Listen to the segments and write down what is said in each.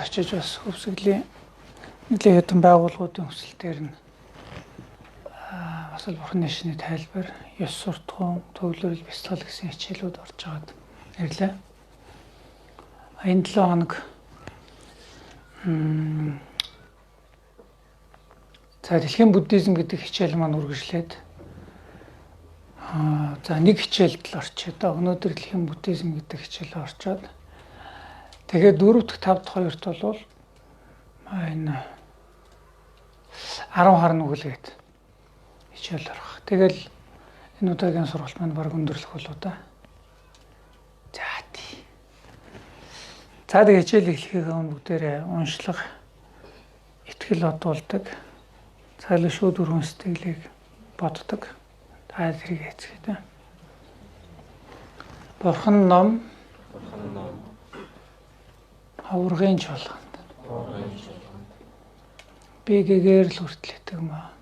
очиж бас өвсгөлийн нэлээд хэдэн байгууллагуудын өсөлтээр нь бас л Бурхны шний тайлбар, ёс суртахуун, төвлөрөл, бясалгал гэсэн хичээлүүд орж байгаад ирлээ. Энэ 7 хоног за дэлхийн буддизм гэдэг хичээл маань үргэлжлээд за нэг хичээлд л орчоо. Өнөөдөр дэлхийн буддизм гэдэг хичээл орчоод тэгээд 4 дахь 5 дахь хоёрт бол энэ 10 хар нүгэлгээд хичээл орох. Тэгэл энэ удаагийн сургалт маань баг өндөрлөх болоо да. За тий. За тэгээд хичээл эхлэхээ бүгдээрээ уншлага, итгэл бодуулдаг, цайлан шүүд өргөн сэтгэлийг боддог. Та тэрийг эцгээдэ. Бурхан ном хаврын чуулганд. Би гэгээр л хүртлээдэг маа.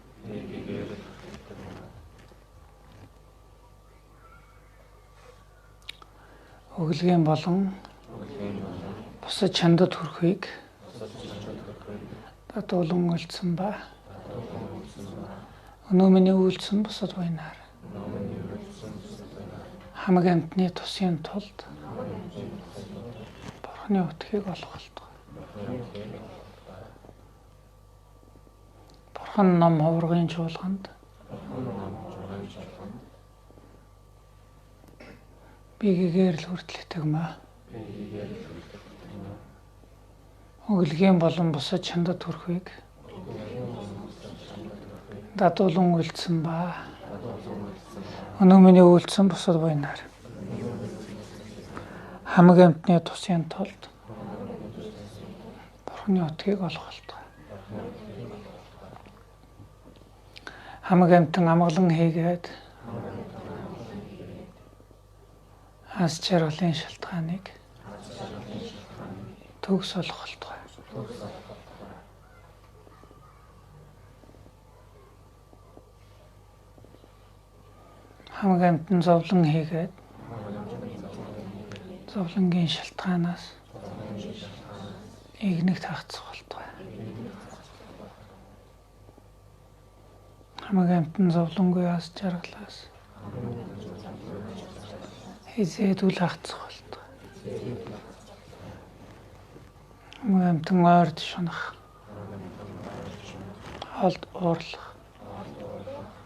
Өглөгийн болон бусад чандад хүрэхийг дадуулан үлдсэн ба өнөө миний үйлдсэн бусад буйнаар хамаг амтны тусын тулд Бурхны утгыг олох болтугай. Бурхан ном хаврын чуулганд би гэгээр л хүртлээдэг маа. Өглөгийн болон бусад чандад хүрэхийг дадуулан үлдсэн ба өнөө миний үйлдсэн бусад буйнаар хамаг амтны тусын тулд Бурхны утгыг олох болтугай. Хамаг амтан амгалан хийгээд хас жаргалын шалтгааныг төгс олох болтугай. Хамаг амтан зовлон хийгээд зовлонгийн шалтгаанаас игнэгт хагацах болтугай. Хамаг амтан зовлонгүй хас жаргалаас хизээдүүл хагацах болтугай. Хамаг амтан ойрд шунах, холд уурлах,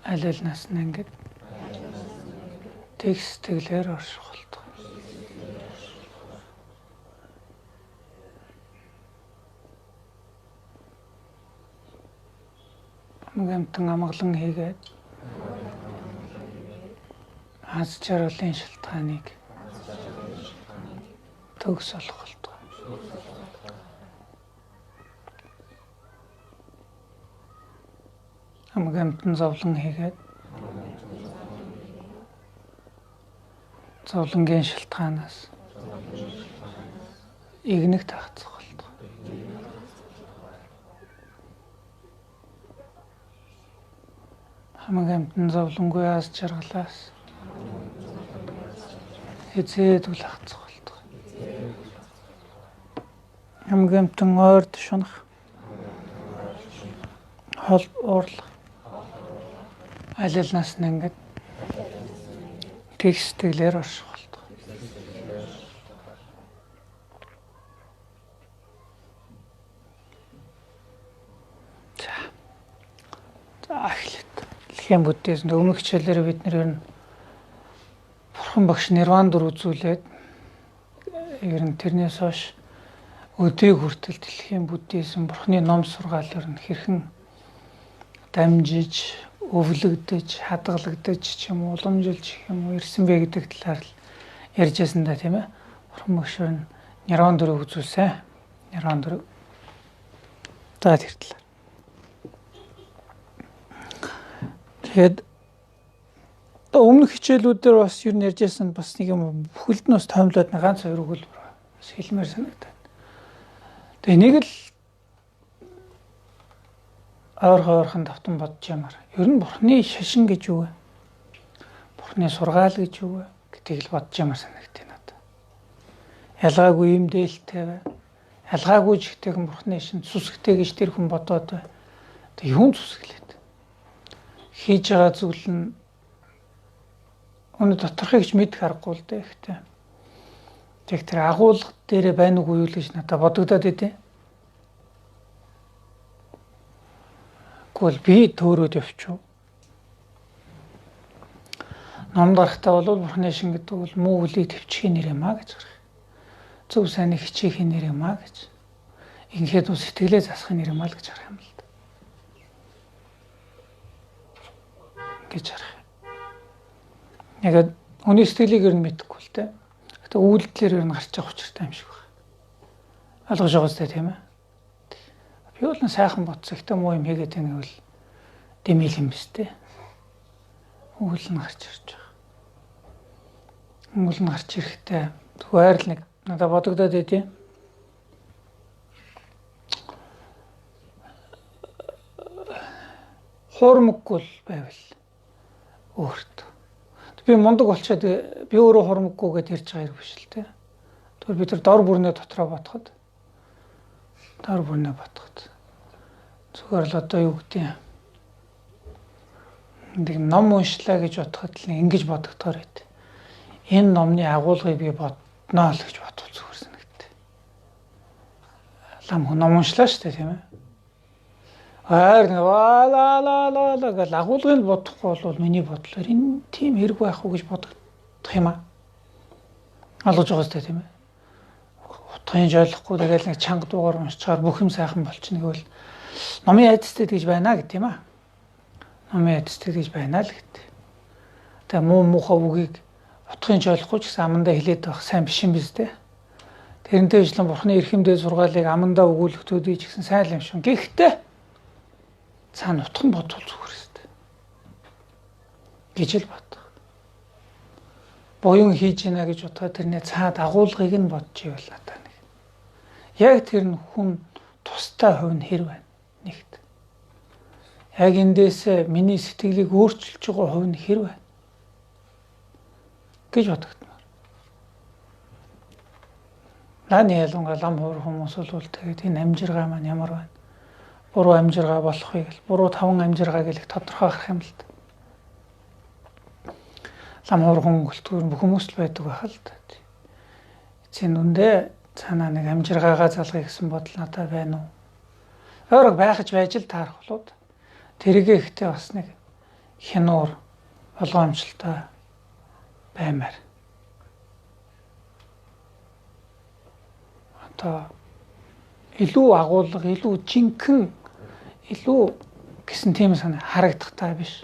аль алнаас нь ингээд тэгс сэтгэлээр орших болтугай. Хамаг амтан амгалан хийгээд хас жаргалын шалтгааныг төгс олох болтугай. Хамаг амтан зовлон хийгээд зовлонгийн шалтгаанаас игнэгт хагацах болтугай. Хамаг амтан зовлонгүй хас жаргалаас хизээдүүл хагацах болтугай. Хамаг амтан ойрд шунах, хол уурлах, аль алнаас нь ингээд тэгс сэтгэлээр орших болтугай. За эхлэв. Дэлхийн буддизм өмнөх хичээлээр бид нэр нь Бурхан багш нирвандур үзүүлээд ер нь тэрнээс хойш өдөөг хүртэл дэлхийн буддизм Бурханы ном сургаалаар нь хэрхэн дамжиж, өвлөгдөж, хадгалагдаж ч юм уу, уламжилж юм уу ирсэн бэ гэдэг талаар л ярьж байсан да тийм ээ. Бурхан багш нь нирвандурыг үзүүлсэн. Нирвандур. За тэр талаар. Тэгэхэд өмнөх хичээлүүдээр бас юу ярьж байсан бас нэг юм бүхэлд нь бас томлоод ганц хоёр өгүүлбэр бас хэлмээр санагдаад. Тэгээ нэг л ойрхон давтан бодож ямар. Ер нь Бурхны шашин гэж юу вэ? Бурхны сургаал гэж юу вэ? Гэдгийг л бодож ямар санагдтыг надад. Ялгаагүй юм дээлтэй бай. Алгаагүй жигтэйхэн бурхны шин сүсгтэй гэж тэр хүн бодоод бай. Тэг юун сүсгэлээд. Хийж байгаа зүйл нь өнө доторхыг ч мэдэх аргагүй л дээ ихтэй. Тэг тэр агуулга дээр байна уу юу л гэж надад бодогдоод идэв. Гэхдээ би төөрөөд явчих. Номд гарахтаа бол бурхны шин гэдэг бол муу үлийг төвчхийн нэр юм а гэж гарах. Зөв сайныг хичээхийн нэр юм а гэж. Ингээд үл сэтгэлээ засахын нэр юм а л гэж харах юм л да. Гэж харах. Яг хүний сэтгэлийг ер нь мэдэхгүй л дээ. Гэтэ үйлдэлээр ер нь гарч байгаа учиртай юм шиг байна. Ойлгож байгаа зү тийм ээ. Би бол сайхан бодсон. Гэтэ муу юм хийгээд байгаа бол дэмэл юм биш дээ. Үйл нь гарч ирж байгаа. Үйл нь гарч ирэхдээ зүгээр л нэг надад бодогдоод идэв. Хормоггүй байвал өөртөө. Би мундаг болчиход би өөрөө хормоггүйгээд ярьж байгаа хэрэг биш л дээ. Тэгвэл бид нар дор бүрнээ дотроо бодоход зүгээр л одоо юу гэдэг юм. Нэг ном уншлаа гэж бодоход л ингэж бодогдохоор байд. Энэ номны агуулгыг би бодноо л гэж бодвол зүгээр санагдав. Лам ном уншлаа шүү дээ тийм ээ. Ла гэл агуулгыг бодохгүй бол миний бодлоор энэ тийм хэрэг байх уу гэж бодох юм аа. Алгаж байгаа зү тийм ээ. Утгын жолохгүй тэгэл нэг чанга дуугаар уншчихаар бүх юм сайхан болчихно гэвэл номын айдастай гэж байна гэх тийм аа. Номын айдастай гэж байна л гэдэг. Тэгээ муухай үгийг утгын жолохгүй ч гэсэн амандаа хэлээд байх сайн биш юм биз дээ. Тэрнтэй ижилэн бурхны эрхэмдээ сургаалыг амандаа өгүүлэх төдий ч гэсэн сайн л юм шиг. Гэхдээ цаана утхан бодвол зүгээр өстэй. Гэж л бодох. Буян хийж гинэ гэж бодоход тэрний цаад агуулгыг нь бодож ивэл надаа нэг. Яг тэр нь хүн тустай хувь нь хэр байна нэгт. Яг эндээс миний сэтгэлийг өөрчилж байгаа хувь нь хэр байна гэж бодогдмоор. Наны ялангуяа лам хуур хүмүүс бол тэгээд энэ амжиргаа маань ямар байна? Буруу амжиргаа болохыг л буруу таван амжиргааг л тодорхой гарах юм л да. Лам хуур хөнгөлтгөр бүх хүмүүс л байдаг байх л да. Эцсийн үндэ цаанаа нэг амжиргаагаа залгая гэсэн бодол надад байна уу? Өөрөг байхаж байж л таарах болоод тэргээ ихтэй бас нэг хянуур болгоомжлолтой баймаар. Одоо илүү агуулга, илүү жинхэнэ, илүү гэсэн тийм санаа харагдахтай биш.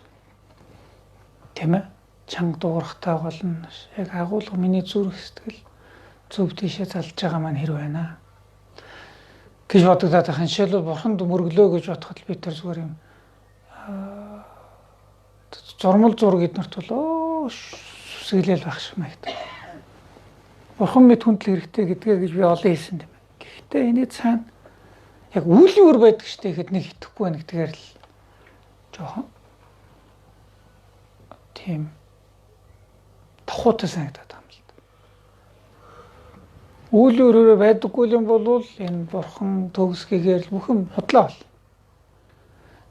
Тийм ээ? Чанга дуурахтай болно. Яг агуулга миний зүрх сэтгэл зөв тийшээ залж байгаа маань хэр байна гэж бодогдоод байгаа. Жишээлбэл бурханд мөргөлөө гэж бодоход бид нар зүгээр юм зурмал зураг эднэрт бол сүсгэлэл байх шиг маягт. Бурхан мэд хүндэл хэрэгтэй гэдгээ гэж би олон хэлсэн юм. Гэхдээ энэ цаана яг үлийн үр байдаг штэ гэхэд нэг итгэхгүй байна гэдгээр л жоохон тийм тохуутай санагдаад байгаа юм л да. Үлийн өрөөрөө байдаггүй юм бол энэ бурхан төгсгийгээр л бүх юм худлаа бол.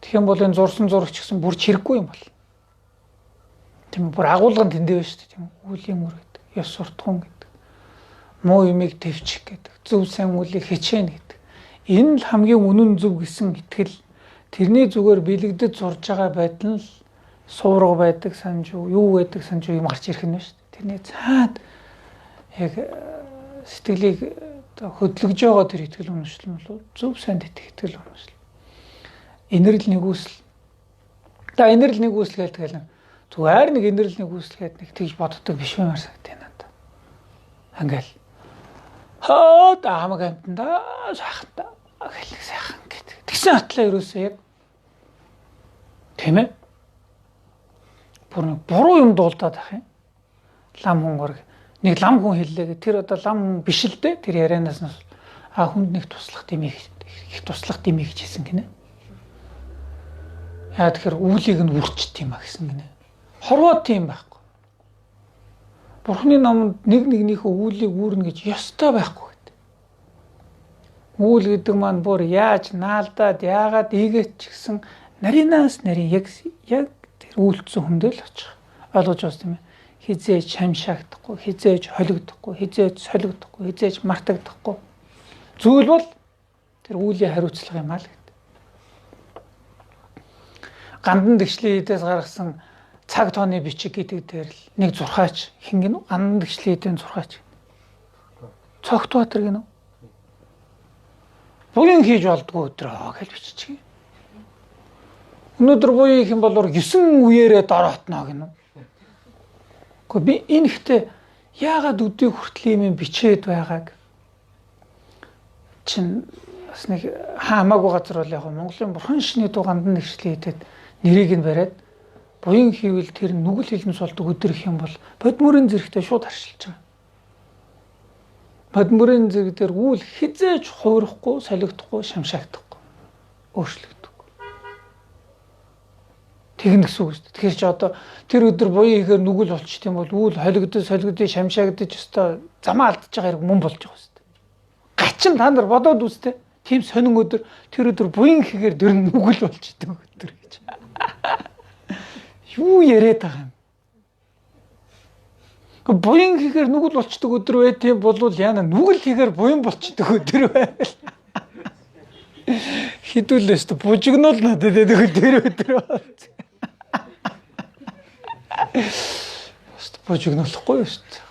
Тэгэх юм бол энэ зурсан зурагч гэсэн бүр чирэггүй юм бол. Тийм бүр агуулгын тэндээ байна шүү дээ тийм үлийн үр гэдэг. Ёс суртахуун гэдэг. Муу юмыг төвчих гэдэг. Зөв сайн үлийг хичээнэ гэдэг. Энэ л хамгийн үнэн зөв гэсэн итгэл. Тэрний зүгээр бэлэгдэд зурж байгаа байдал нь суурга байдаг санаж юу байдаг санаж юм гарч ирэх нь шүү дээ. Тэрний цаад яг сэтгэлийг хөдлөж байгаа тэр итгэл үнэмшил нь бол зөв сайн итгэл үнэмшил. Инэрл нэгүсэл. За инэрл нэгүсэл гэдэг нь зүгээр нэг инэрл нэгүсэл гэдэг нэг тэгж боддог биш юмар санагдав надад. Ингээл хамаг амтанда сайханда хэлэх сайхан гэдэг. Тэгсэн атлаа ерөөсөө яг тийм ээ. Буруу юм дуулдаад ах юм. Лам хунгар нэг лам хүн хэллээ. Тэр одоо лам хүн биш л дээ. Тэр ярианаас нь хүнд нэг туслах димээ их туслах димээ гэж хэлсэн гинэ. Яа тэгэхээр үүлийг нь үрчт юм а гэсэн гинэ. Хорвоо тийм байхгүй. Бурхны номонд нэг нэгнийхөө үүлийг үүрнэ гэж ёстой байхгүй гэдэг. Үүл гэдэг маань бүр яаж наалдаад яагаад ийгээд ч гэсэн нарийнаас нарийн яг тэр үйлцсэн хүндэл очих. Ойлгож байна тийм ээ. Хизээж шамшаагдахгүй, хизээж холигдохгүй, хизээж солигдохгүй, хизээж мартагдахгүй. Зүйл бол тэр үүлийн хариуцлага юм аа л гэдэг. Гандан дэгшлийн эдээс гаргасан цаг тооны бичиг гэдэг дээр л нэг зурхаач хин гинэ гандан дэгшлийн эдийн зурхаач. Цогтбаатар гинэ. Буян хийж болдгоо өдрөө гэж биччихье. Өнөөдөр буян их юм бол 9 үеэрээ дороотно гинэ. Гэхдээ би энэ ихтэй яагаад өдийг хүртэл юм бичээд байгааг чин бас нэг хамаагүй газар бол яг Монголын бурхан шний дугандан нэгшлээдэд нэрийг нь бариад буян хийвэл тэр нүгэл хилэнс болдог өдөр их юм бол бодмөрийн зэрэгтэй шууд харшилж байгаа. Бодмөрийн зэрэг дээр үйл хизээж хуурахгүй, солигдохгүй, шамшаагдахгүй, өөрчлөгдөхгүй. Тэгнэ гэсэн үг шүү дээ. Тэгэхээр ч одоо тэр өдөр буян хийхээр нүгэл болчих тийм бол үйл холигдож, солигдож, шамшаагдаж өстой замаа алдаж байгаа хэрэг мөн болж байгаа шүү дээ. Гачин та нар бодоод үзтээ. Тийм сонин өдөр тэр өдөр буян хийхээр дөр нүгэл болчихдог өдөр гэж. Юу яриад байгаа юм? Буян хийхээр нүгэл болчдөг өдөр бай тийм бол яана нүгэл хийхээр буян болчдөг өдөр байвал хідүүлээс тэ бужигнол надад гэдэг тэр өдөр болж. Баст бужигнолохгүй шүү дээ.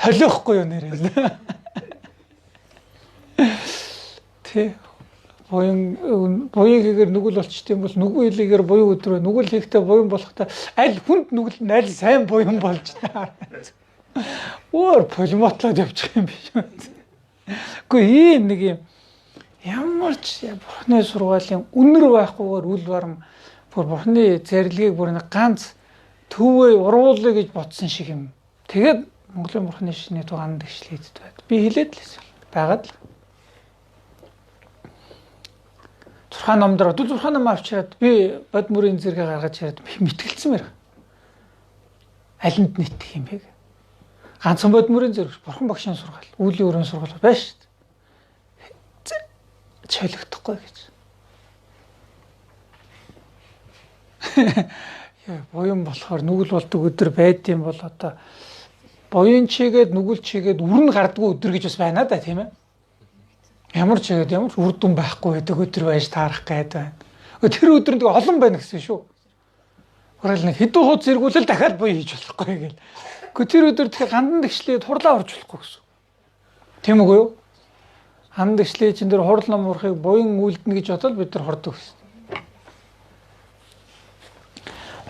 Холиохгүй юу нэрээ. Тэ буян хийхээр нүгэл болчтой юм бол нүгэл хийхээр буян өдөр нүгэл хийхдээ буян болохтой аль хүнд нүгэл нь аль сайн буян болж таа. Өөр полимотлоод явчих юм биш үү? Гэхдээ ийм нэг юм ямар ч бурхны сургаалын үнэр байхгүйгээр үл барам бүр бурхны зарилгийг бүр нэг ганц төвөө уруулъя гэж бодсон шиг юм. Тэгээд Монголын бурхны шний дугаан дэгшлээдд байд. Би хэлээд л байгаад л. Зурхаан номдор зурхаан ном авчираад би бодмөрийн зэрэгээ гаргаж яриад би мэтгэлцсэн мэр. Алинд нийтх юм бэ? Ганцхан бодмөрийн зэрэг бурхан багшийн сургаал, үүлийн өрөөний сургаал байж шүү дээ. Чөлөгдөхгүй гэж. Яа, буян болохоор нүгэл болдог өдөр байдсан бол одоо буян чигээд нүгэл чигээд үрн гардгүй өдөр гэж бас байна да тийм ээ. Ямар ч яагаад ямар ч үр дүн байхгүй байдаг өдөр байж таарах гээд байна. Тэр өдөр нэг олон байна гэсэн шүү. Гурал нэг хэдэн хуудас зэргүүлэл дахиад буян хийж болохгүй гэл. Гэхдээ тэр өдөр тэгэхээр гандан дэгшлээд хурлаа орж болохгүй гэсэн. Тийм үгүй юу? Гандан дэгшлээ чин дээр хурал ном урахыг буян үлдэнэ гэж бодоод бид нар хордог гэсэн.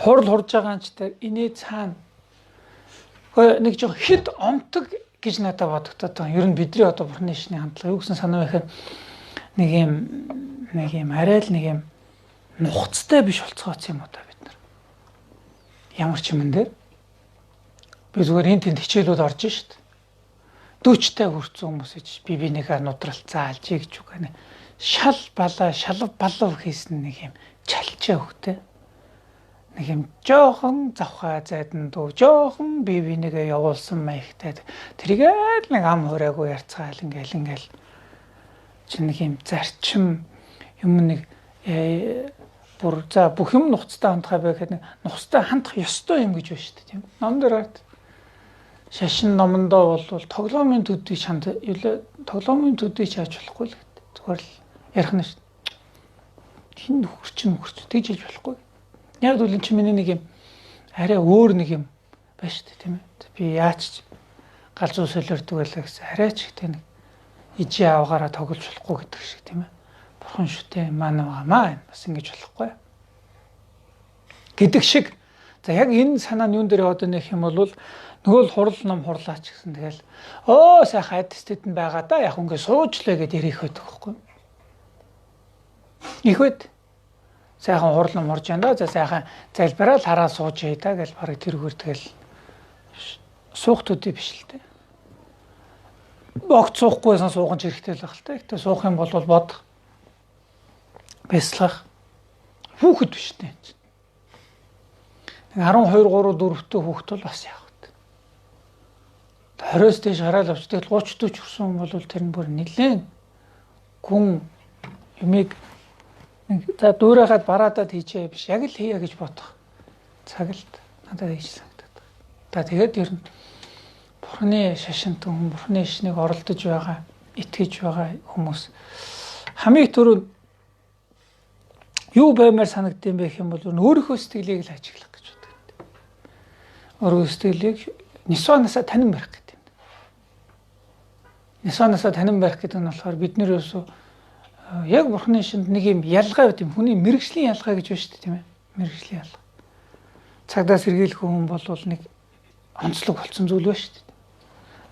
Хурал хурж байгаа юм ч тэр инээ цаана. Нэг жоо хэд омтог гэж надад бодогдоод байгаа. Ер нь бидний одоо бурхны шний хандлага юу гэсэн санаа байхад нэг юм арай л нэг юм нухацтай биш болцгооц юм уу та бид нар. Ямар ч юм энэ дээр би зүгээр энэ тэнд хичээлүүд орж шít. 40-тай хүрсэн хүмүүс ич би нэгэ нудралт заалж гэж үг гэнэ. Шал балав хийсэн нэг юм чалчаа хөхтэй. Нэг юм жоохон завхаа зайдан дөө жоохон би нэгэ явуулсан маягтай. Тэрийгээ нэг ам хураагүй ярцгаал ингээл чи нэг юм зарчим юм нэг бүр за бүх юм нухацтай хандхаа байхад нухацтай хандах ёстой юм гэж байна шүү дээ тийм. Ном дээр гараад шашин номондоо бол тоглоомын төдий чанд тоглоомын төдий чааж болохгүй л гэдэг. Зүгээр л ярих нь шүү. Хин хурч тэгж хэлж болохгүй. Яг л чи миний нэг юм арай өөр нэг юм байна шүү дээ тийм ээ. Би яач галзуу солиордог байлаа гэсэн арай ч ихтэй нэг ижи авгаараа тоглож болохгүй гэдэг шиг тийм ээ. Бурхан шүтээ манавамаа бас ингэж болохгүй. Гэдэг шиг за яг энэ санаа нь юун дээр яваад байх юм бол нөгөө л хурал ном хурлаач гэсэн тэгэл сайхан адстед нь байгаа да яг ингээ суучлаа гэдээ ярих байдаг байхгүй. Их байд. Сайхан хурал ном орж байна да. За сайхан залбираад хараа сууж яа да гэж барыг тэргээр тэгэл суухтуудыг биш л дээ. Огт суухгүйсэн суухан ч хэрэгтэй л байх л та. Гэтэ суух юм бол бодох. Бясалгах. Хүүхэд биш дээ. 12 3 4-тэй хүүхэд бол бас яах вэ? 20-с дээш хараад авч тэгэл 30 40 хүрсэн хүн бол тэр нь бүр нэлээд гүн юмыг за дуурайхад бараадад хийчээ биш яг л хийя гэж бодох цаг л надад хийж санагдаад. За тэгээд ер нь Бурхны шашинт хүн Бурхны шашныг оролдож байгаа, итгэж байгаа хүмүүс хамгийн түрүү юу баймаар санагдсан бэ гэх юм бол өөрийнхөө сэтгэлийг л ажиглах гэж боддог. Өөрийнхөө сэтгэлийг нисванасаа танин барих гэдэг юм. Нисванасаа танин барих гэдэг нь болохоор бид нэр ерөөсөө яг Бурхны шинд нэг юм ялгаа байт юм. Хүний мэрэгжлийн ялгаа гэж байна шүү дээ, тийм ээ. Мэрэгжлийн ялгаа. Цагдаа сэргийлэх хүн бол нэг онцлог болсон зүйл байна шүү дээ.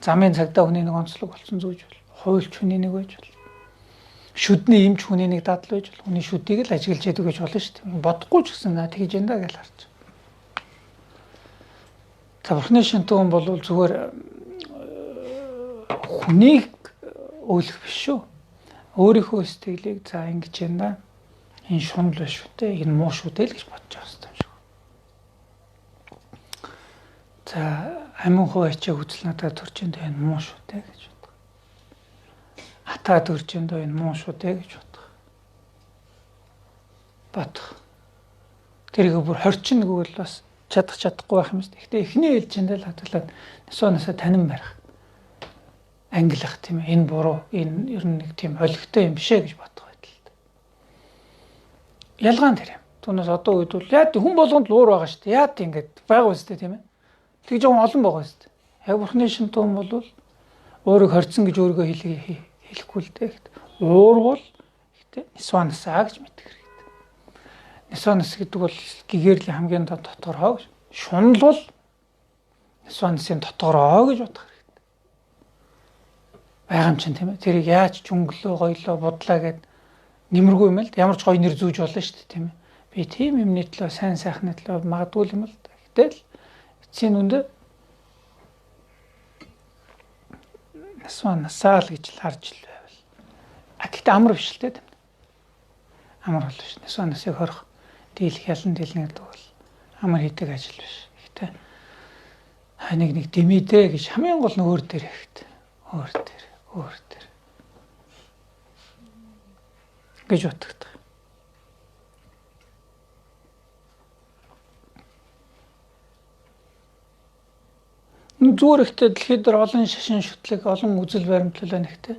Замын цагдаа хүний нэг онцлог болсон зүйл бол хуульч хүний нэг байж бол шүдний эмч хүний нэг дадал байж бол хүний шүдийг л ажиглаж яадаг гэж болно шүү дээ. Бодохгүй ч гэсэн тэгж энэ гэж харж. За Бурхны шинтэн хүн бол зүгээр хүнийг өөлөх биш шүү. Өөрийнхөө сэтгэлийг за ингэж энэ шунал биш шүү дээ. Энэ муу шүү дээ л гэж бодож байгаа юм шиг. За амин хуу ачаа үзэл надад төрж энэ энэ муу шүү дээ гэж бодох. Атаа төрж энэ энэ муу шүү дээ гэж бодох. Бодох. Тэрийг бүр хорчин гэвэл бас чадахгүй байх юм шүү дээ. Гэхдээ эхний ээлжиндээ л хадгалаад нисооносоо танин барих. Ангилах тийм ээ. Энэ буруу, энэ ер нь нэг тийм олигтой юм бишээ гэж бодох байдал. Ялгаан тэр юм. Түүнээс одоо үед бол яа хүн болгонд луур байгаа шүү дээ. Яа тийм ингэж байгаа үстэй тийм ээ. Тэг жоон олон байгаа үстэй. Яг Бурхны шинтэн бол өөрийг хорцсон гэж өөрийгөө хэлэхгүй л дээ. Уурвал гэхдээ нисооносаа гэж мэдэх хэрэгтэй. Нисоонос гэдэг бол гэгэрлийн хамгийн доторхоо гэж. Шунал бол нисооносын доторхоо гэж бодох хэрэгтэй. Байгаа юм чинь тийм ээ. Тэрийг яаж жүнглөө гоёлоо бодлаа гэд нэмэргүй юм л ямар ч гоё нэр зүүж болно шүү дээ тийм ээ. Би тийм юмны төлөө сайн сайхны төлөө магадгүй юм л да. Гэтэл эцсийн үндэ нисооносаа л гэж л харж л байвал. Гэхдээ амар биш л дээ тийм. Амар бол биш. Нисооносыг хорих дийлэх ялан дийлнэ гэдэг бол амар хийдэг ажил биш. Гэхдээ нэг дэмэдэ гэж хамгийн гол нь өөр дээр ихтэй. Өөр дээр гэж утгадаг. Зүгээр ихтэй дэлхийд дээр олон шашин шүтлэг, олон үзэл баримтлал байна ихтэй.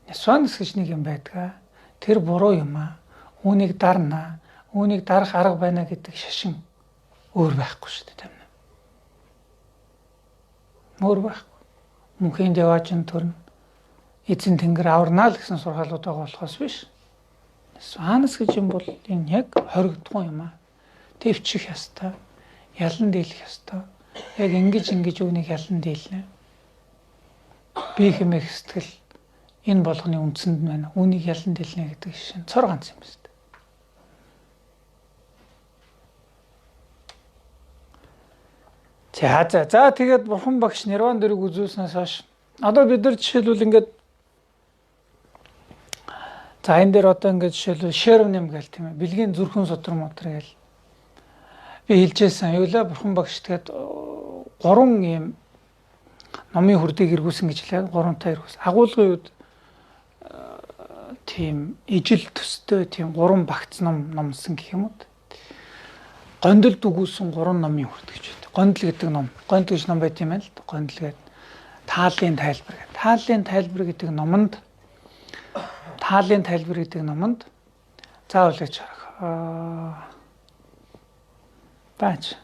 Нисоонос гэж нэг юм байдаг. Тэр буруу юм аа. Үүнийг дарна. Үүнийг дарах арга байна гэдэг шашин өөр байхгүй шүү дээ. Өөр байхгүй. Мөнхийн деважин төрн эзэн тэнгэр аварнаа л гэсэн сургаалууд байгаа болохоос биш. Нисоонос гэж юм бол энэ яг хоригдсон юм аа. Төвчих ястай, ялан дийлэх ястай. Яг ингэж үүнийг ялан дийлнэ. Би хэмээх сэтгэл энэ болгоны үндсэнд байна. Үүнийг ялан дийлнэ гэдэг шин цор ганц юм байна. За тэгээд Бурхан багш нирван дэрэг үзүүлснээс хойш одоо бид нар жишээлбэл ингээд за энэ дээр одоо ингээд жишээлбэл шервнэм гээл тийм ээ бэлгийн зүрхэн содор мотор гээл би хэлжсэн юу лээ Бурхан багш тэгээд 3 юм номын хүрдийг эргүүлсэн гэж хэлээ 3 та эргүүлсэн агуулгын үед тийм ижил төстэй тийм 3 багц номсон гэх юм уу гондолд үгүйсэн 3 номын хүрд гэж байна. Гондол гэдэг ном. Гондол гэж ном байт юм байна л. Гондол гэдэг тааллын тайлбар гэдэг. Тааллын тайлбар гэдэг номонд заавал гэж харах. Бач.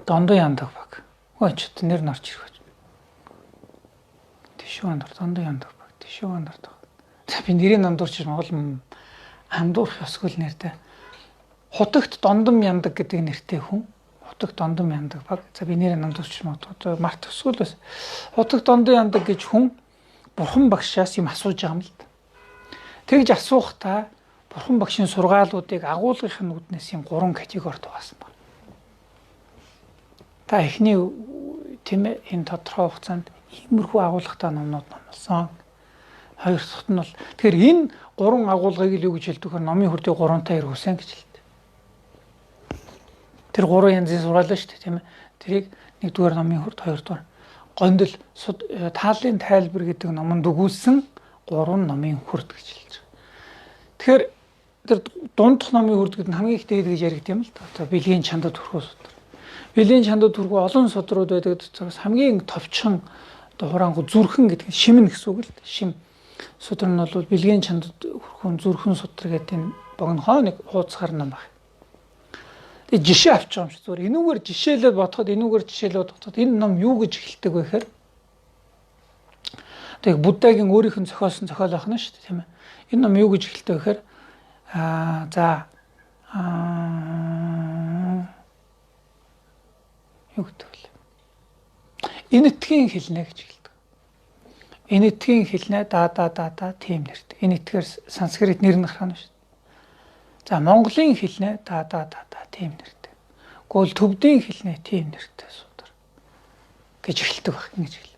Дондоо яндаг баг. Өөч нэр нарч ирэх. Тишүү андар дондоо яндаг баг. Тишүү андар. За би нэрийг андуурч Монгол андуурх ёсгүй нэртэй. Хутагт дондом яндаг гэдэг нэртэй хүн. Хутагт дондом яндаг баг. За би нэрийг андуурч магадгүй март өсгөл бас. Хутагт дондом яндаг гэж хүн Бурхан багшаас юм асууж байгаа юм л да. Тэгж асуухтаа Бурхан багшийн сургаалуудыг агуулгын нүднээс юм 3 категорид хуваасан байна. Та эхний тийм ээ энэ тодорхой хугацаанд иймэрхүү агуулгатай номнууд номлосон. Хоёр дахьт нь бол тэгэхээр энэ 3 агуулгыг л юу гэж хэлдэг вэ? Номын хүрдийг 3 таа эргүүлсэн гэж хэлдэг. Тэр 3 янзын сургаал шүү дээ тийм ээ. Тэрийг 1-р номын хүрд, 2-р Гондол тааллын тайлбар гэдэг номонд өгүүлсэн 3 номын хүрд гэж хэлж байгаа. Тэгэхээр тэр дундх номын хүрд гэдэг нь хамгийн их дээд гэж яригд юм л да. Одоо бэлгийн чандад төрхөө судар. Бэлгийн чандад төрхөө олон судрууд байдаг учраас хамгийн товчхон одоо хурангу зүрхэн гэдэг нь шимнэ гэсэн үг л да. Шим судар нь бол бэлгийн чандад хөрхөн зүрхэн судар гэдэг энэ богинохоо нэг хуудасгаар ном байна. Тэгээ жишээ авч байгаа юм шиг зүгээр энүүгээр жишээлээд бодоход энэ ном юу гэж эхэлдэг вэ гэхээр тэг Буддагийн өөрийнх нь зохиосон зохиол ахна шүү дээ тийм ээ. Энэ ном юу гэж эхэлдэг вэ гэхээр юу гэдэг вэ? Энэтхгийн хэлнэ гэж эхэлдэг. Энэтхгийн хэлнэ тийм нэртэй. Энэтхээр санскрит нэр нь гарах нь шүү дээ. За Монголын хэлнэ тийм нэртэй. Гол төвдийн хэлнэ тийм нэртэй судар гэж эхэлдэг байх ингэж хэл.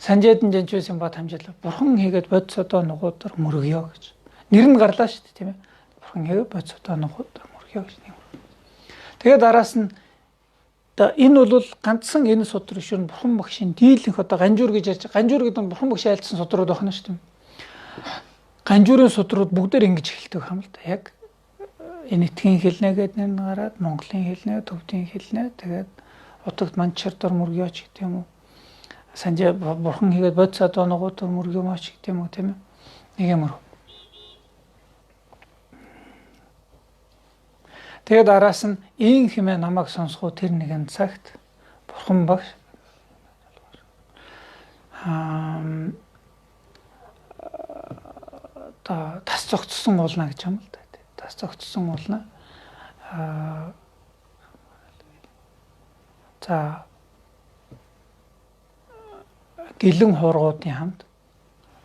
Санжээдэн жанчуусын бат хамжаалаа. Бурхан хийгээд бодис одоо нугуудаар мөргөё гэж. Нэр нь гарлаа шүү дээ тийм ээ. Бурхан хийгээд бодис одоо нугуудаар мөргөё гэж нэг. Тэгээд араас нь энэ бол ганцхан энэ судар биш нь бурхан багшийн дийлэнх одоо ганжуур гэж ярьж байгаа. Ганжуур гэдэг нь бурхан багш айлдсан судрууд байна шүү дээ. Ганжуурын судрууд бүгдээр ингэж эхэлдэг юм л да. Яг энэтхгийн хэлнэ гэдэг нь гараад Монголын хэлнэ, төвдийн хэлнэ, тэгээд утагт манчардор мөргөөч гэдэг юм уу. Санжаа бурхан хийгээд бодис одоо нугуудаар мөргөөмөч гэдэг юм уу тийм ээ. Нэг юм уу. Тэгээд араас нь ийн хэмээн намайг сонсгоо тэр нэгэн цагт бурхан багш тас зогцсон уулна гэж юм л да. Тас зогцсон уулна. За гэлэн хуургуудын хамт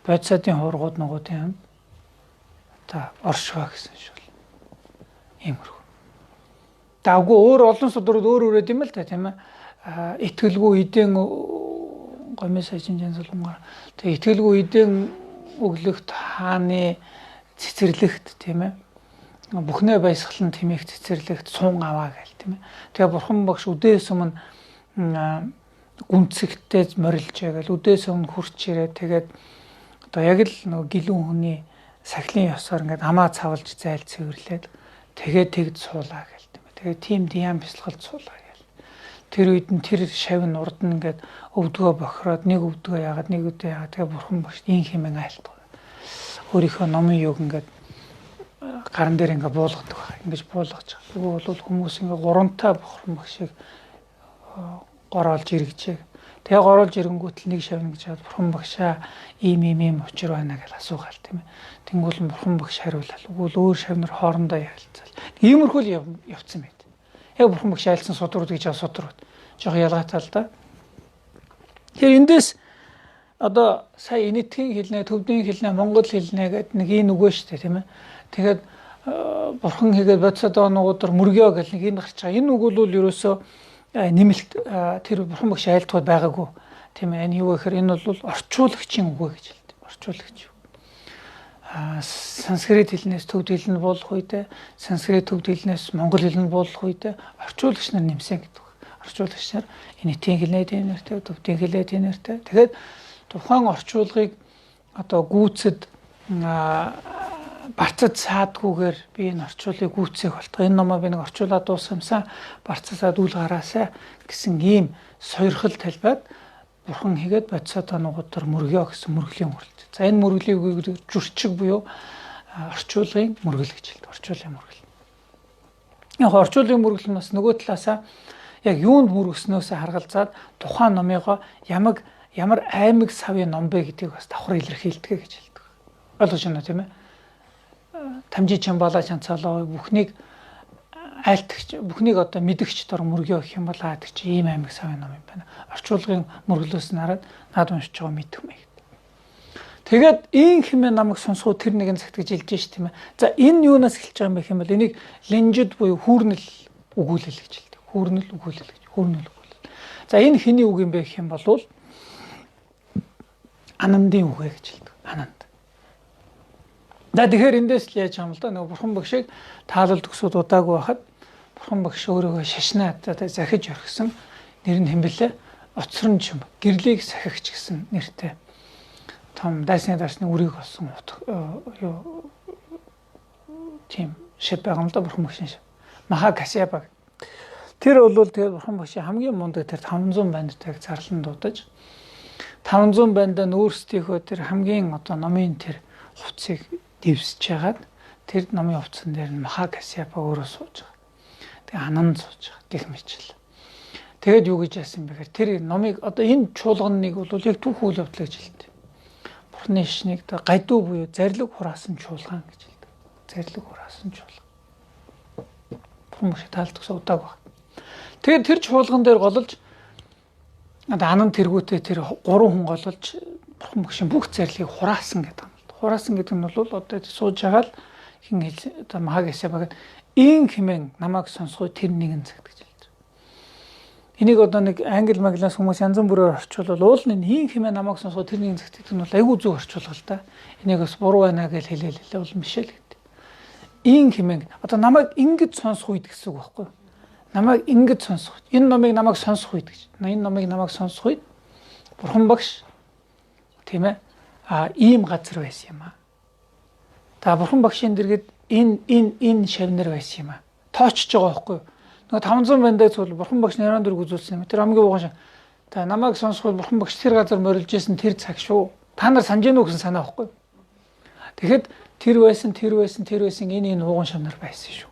бодисатын хуургууд нугуудын хамт оршихоо гэсэн шүүл. Иймэрхүү. Даггүй өөр олон судрууд өөр юм л та тийм ээ. Итгэлгүй эдэн гомьёо сайжин жанзалмаар тэг итгэлгүй эдэн өглөгт хааны цэцэрлэгт тийм ээ. Бүхнээ баясгалан тэмээх цэцэрлэгт сун аваа гээл тийм ээ. Тэгээ бурхан багш үдээс өмнө гүнцэгтэй морилж яагээл үдээс өмнө хурч ирээ тэгээд одоо яг л нөгөө гэлэн хүний сахилын ёсоор ингээд хамаа цавлж зайл цэвэрлээд тэгээд тэгд суулаа гээл тийм ээ. Тэгээд тийм диян бясалгалд суулаа гээл. Тэр үед нь тэр шавь нь урд нь ингээд өвдгөө бохироод нэг өвдгөө яагаад нэг өвдөө яагаад тэгээ бурхан багш ийн хэмээн айлтгаа. Өөрийнхөө номын юг ингээд гаран дээр ингээ буулгадаг байна. Ингэж буулгаж байгаа. Нөгөө бол хүмүүс ингээ гурантай бурхан багшийг гороолж иргэжээ. Тэгээ гороолж ирэнгүүт л нэг шавна гэж хаад бурхан багшаа ийм учир байна гэж асуугаал тийм ээ. Тэнгүүл нь бурхан багш хариулал. Үгүй өөр шавнар хоорондоо ярилцал. Иймэрхүү л явцсан байт. Яг бурхан багш айлцсан судрууд гэж судрууд. Жохо ялгаатай л да. Тэгэхээр эндээс одоо сая энэтхгийн хэлнэ, төвдийн хэлнэ, монгол хэлнэ гэдэг нэг энэ үгөө шүү дээ тийм ээ. Тэгээд бурхан хийгээд бодисод оногуудаар мөргөө гэл нэг энэ гарч байгаа. Энэ үг бол ерөөсөө нэмэлт тэр бурхан багш айлтгууд байгаагүй. Тийм ээ. Энэ юу гэхээр энэ бол орчуулагчийн үг гэж хэлдэг. Орчуулагч. Санскрит хэлнээс төвд хэл нь буулах үедээ, санскрит төвд хэлнээс монгол хэл нь буулах үедээ орчуулагч нар нэмсэн гэдэг. Орчуулагч нар энэтхгийн хэлнээ тийм нэртэй, төвдийн хэлнээ тийм нэртэй. Тэгээд тухайн орчуулгыг одоо гүйцэд барцад саадгүйгээр би энэ орчуулгыг гүйцээх болтгоо. Энэ номоо би нэг орчуулаад дуусгамсан барцасаад үл гараасаа гэсэн ийм сойрхол талбайд бурхан хийгээд бодисод оногуудаар мөргөө гэсэн мөргөлийн үгэл. За энэ мөргөлийн үгийг жүрчиг буюу орчуулгын мөргөл гэж хэлдэг. Орчуулгын мөргөл. Яг орчуулгын мөргөл нь бас нөгөө талаасаа яг юунд мөргөснөөсөө харгалзаад тухайн номыгоо ямар аймаг савын ном бэ гэдгийг бас давхар илэрхийлдэг гэж хэлдэг. Ойлгож байна тийм ээ? Тамжи чамбала чанцалаа бүхнийг айлтгч бүхнийг одоо мэдгч дор мөргөө гэх юм бол аадч ийм аймаг савын ном юм байна. Орчуулгын мөргөлөөс нараад наад уншиж байгаа мэдэх мэй. Тэгээд ийн хэмээн намайг сонсгоо тэр нэгэн цагт гэж хэлж ш тийм ээ. За энэ юунаас эхэлж байгаа юм бэ гэм бол энийг ленжид буюу хүүрнэл өгүүлэл гэж хэлдэг. Хүүрнэл өгүүлэл гэж. Хүүрнэл өгүүлэл. За энэ хэний үг юм бэ гэх юм бол Анандын үг гэж хэлдэг. Ананд. За тэгэхээр эндээс л яаж юм л да нөгөө бурхан багшийг таалалд өгсөд удаагүй байхад бурхан багш өөрийгөө шашнаад захиж орхисон нэр нь хэм бэлээ оцрон ч юм гэрлийг сахигч гэсэн нэртэй том дайсны дарсны үрийг олсон юу тийм шид байгаа юм да бурхан багшин шиг. Маха Касьяпа. Тэр бол тэгээд бурхан багшийн хамгийн мундаг тэр 500 бандтайг зарлан дуудаж 500 бандаа нөөцтийнхөө тэр хамгийн одоо номын тэр хувцсыг дэвсэж хагаад тэр номын хувцсан дээр нь Маха Касьяпа өөрөө сууж байгаа. Тэгээ анан сууж байгаа гэх мэт. Тэгээд юу гэж яасан бэ гэхээр тэр номыг одоо энэ чуулганыг бол яг түүх үйл явдал гэж хэлдэг. Бурхны шнийг гайдуу буюу зарлиг хураасан чуулган гэж хэлдэг. Зарлиг хураасан чуулган. Хүмүүс таалдагс удааг баг. Тэгээд тэр чуулган дээр голж анан тэргүүтээ тэр 3 хүн голж бурхан багшийн бүх зарлигийг хураасан гэдэг юм. Хураасан гэдэг нь бол одоо сууж байгаа л хин хэл одоо Маха Касьяпа ийн хэмээн намайг сонсгоо тэр нэгэн цагт гэж хэлж байгаа. Энийг одоо нэг англи маглаас хүмүүс янз бүрээр орчуулвал уул нь ийн хэмээн намайг сонсгоо тэр нэгэн цагт гэдэг нь бол айгүй зүг орчуулга л да. Энийг бас буруу байна гэж хэлээ бол биш л гэдэг. Ийн хэмээн одоо намайг ингэж сонсох үед гэсэн үг байхгүй юу? Намайг ингэж сонсох. Энэ номыг намайг сонсох үед гэж. Энэ номыг намайг сонсох үед бурхан багш тийм ээ ийм газар байсан юм аа. Та бурхан багшийн дэргэд энэ шавнар байсан юм аа. Тоочж байгаа байхгүй юу? Нөгөө 500 бандаа зүйл бурхан багш нэрэн дөрөг үзүүлсэн юм. Тэр хамгийн угааш та намайг сонсох бурхан багш тэр газар морилж исэн тэр цаг шүү. Та нар санаж гэнэ үү гэсэн санаа байхгүй юу? Тэгэхэд тэр байсан энэ ууган шавнар байсан шүү.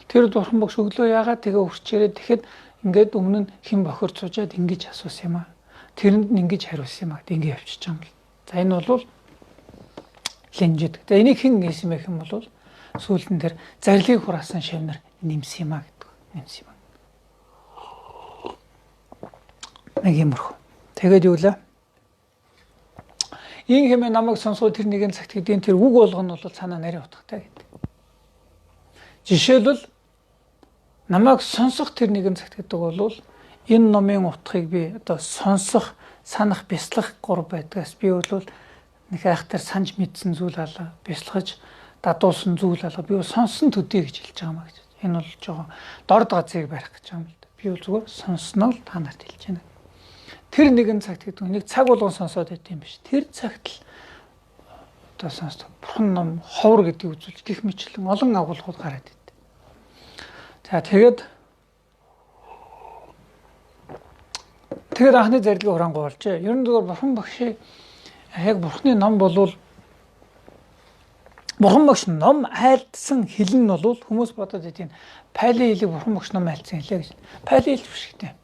Тэр бурхан багш өглөө яагаад тэгээ урчээрээ тэгэхэд ингээд өмнө нь хэн бохор цуужаад ингэж асуусан юм аа. Тэрэнд нь ингэж хариулсан юм аа. Ингээд явчихж байгаа юм л. За энэ бол ленжид. За энийг хэн нээсэн бэ хэм бол сүүлдэн тэр зарлиг хураасан шавнар нэмсэн юм аа гэдэг. Нэмсэн юм аа. Нэг юмрх. Тэгээд юу лээ? Ийн хэмээн намайг сонсгоо тэр нэгэн цагт гэдгийн тэр үг болгоно бол цаанаа нарийн утгатай гэдэг. Жишээлбэл намайг сонсох тэр нэгэн цагт гэдэг бол энэ номын утгыг би одоо сонсох, санах, бяцлах гур байдгаас би бол нэг айхтар санж мэдсэн зүйл алга, бяцлахж дадуулсан зүйл алга. Би сонссон төдий гэж хэлж байгаа маа гэж. Энэ бол жоохон дорд газрыг барих гэж байгаа юм л да. Би бол зүгээр сонссноо л та нарт хэлж байна. Тэр нэгэн цагт гэдэг нэг цаг болгон сонсоод байт юм биш. Тэр цагт л одоо сонсдог. Бурхан ном ховор гэдгийг үзүүлж гих мэтлэн олон агуулгууд гараад идэв. За тэгээд анхны зарлиг хурангуй болжээ. Ер нь зөвхөн бурхан багшийн яг бурханы ном болвол бурхан багш ном айлдсан хэлэн нь бол хүмүүс бодоод байдгийн Пали хэлийг бурхан багш ном айлдсан хэлээ гэж. Пали хэлж биш гэдэг.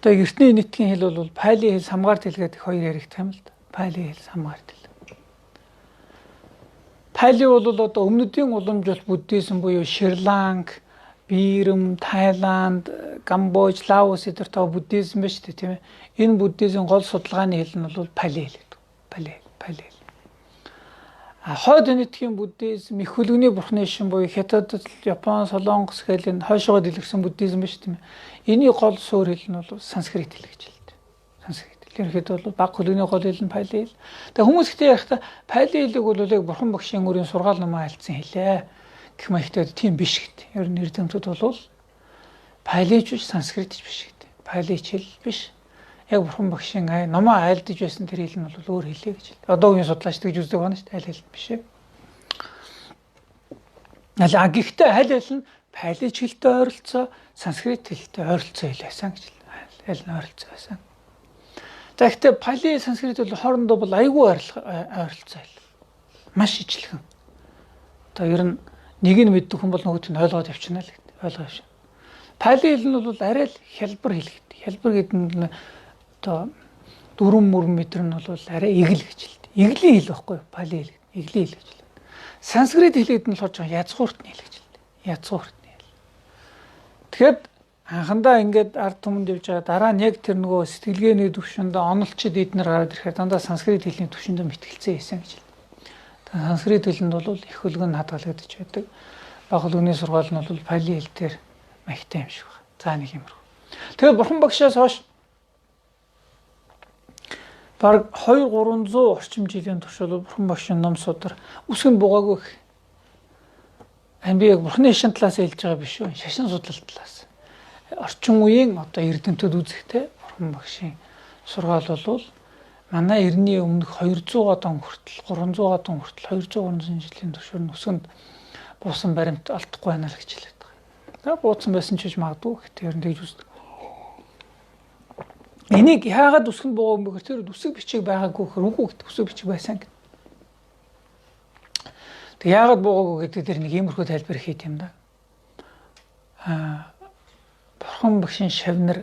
Одоо эртний нийтгийн хэл бол Пали хэл, самгаарт хэл гэдэг хоёр яригдах юм л да. Пали хэл, самгаарт хэл. Пали бол одоо өмнөдийн уламжлалт буддизм буюу Шри-Ланк, Бирм, Тайланд, Камбож, Лаос эдгээр тоо буддизм биш үү тийм ээ. Энэ буддизмын гол судалгааны хэл нь бол Пали хэл гэдэг. Пали хэл. Хойд нийтгийн буддизм, их хөлгөний бурхны шин буюу Хятад, Япон, Солонгос хэл энэ хойшоогоо дэлгэрсэн буддизм биш тийм ээ. Эний гол суурь хэл нь бол санскрит хэл гэж хэлдэг. Санскрит хэл. Ерөнхийдөө бол баг хөлгөний гол хэл нь Пали хэл. Тэгээ хүмүүс ихтэй ярихдаа Пали хэлийг бол яг бурхан багшийн өрийн сургаал номоо айлдсан хэлээ. Гэх мэт тийм биш гэдэг. Ер нь эрдэмтүүд бол Палич биш, санскритч биш гэдэг. Палич хэл биш. Яг бурхан багшийн номоо айлдаж байсан тэр хэл нь бол өөр хэлээ гэж хэлдэг. Одоо үеийн судлаач тэгж үздэг байна шүү дээ. Аль хэл биш ээ. Гэхдээ аль хэл нь Палич хэлтэй ойролцоо, санскрит хэлтэй ойролцоо хэл байсан гэж хэлдэг. Аль нь ойролцоо байсан. За гэхдээ Пали, санскрит бол хоорондоо бол айгүй ойролцоо хэл. Маш ижлэхэн. Одоо ер нь нэг нь мэддэг хүн бол нөгөөт нь ойлгоод явчихна л гэдэг. Ойлгоо явшин. Пали хэл нь бол арай л хялбар хэл гэдэг. Хялбар гэдэг нь одоо 4 метр нь бол арай игэл гэж хэлдэг. Иглийн хэл байхгүй юу? Пали хэл. Иглийн хэл гэж хэлдэг. Санскрит хэлэд нь л болж байгаа язгууртны хэл гэж хэлдэг. Язгууртны хэл. Тэгэхэд анхандаа ингээд ард түмэнд явж байгаа дараа нь яг тэр нөгөө сэтгэлгээний төвшөндөө онолчид эднэр гараад ирэхээр дандаа санскрит хэлний төвшөндөө мэтгэлцээ хийсэн гэж хэлдэг. Санскрит хэлэнд бол их хөлгөн хадгалагдаж байдаг. Бага хөлгөний сургаал нь бол Пали хэл дээр маягтай юм шиг байна. За нэг юмруу. Тэгээд бурхан багшаас хойш бараг 200-300 орчим жилийн турш бол бурхан багшийн ном судар үсгэн бугаагүй. Би яг бурханы шин талаас хэлж байгаа биш үү? Шашин судлал талаас. Орчин үеийн одоо эрдэмтүүд үзэхтэй бурхан багшийн сургаал бол манай эртний өмнөх 200 он хүртэл 300 он хүртэл 200 жилийн турш өсгөнд буусан баримт алдахгүй байна л гэж хэлээд байгаа. За буусан байсан ч гэж магадгүй гэхдээ ер нь тэгж үздэг. Энийг яагаад өсгөнд буугаа юм бэ гэхээр тэр үсэг бичиг байгаагүй гэхээр үгүй гэдэг үсэг бичиг байсан гэдэг. Тэг яагаад буугаагүй гэдэг дээр нэг иймэрхүү тайлбар хийх юм да. Бурхан багшийн шавнар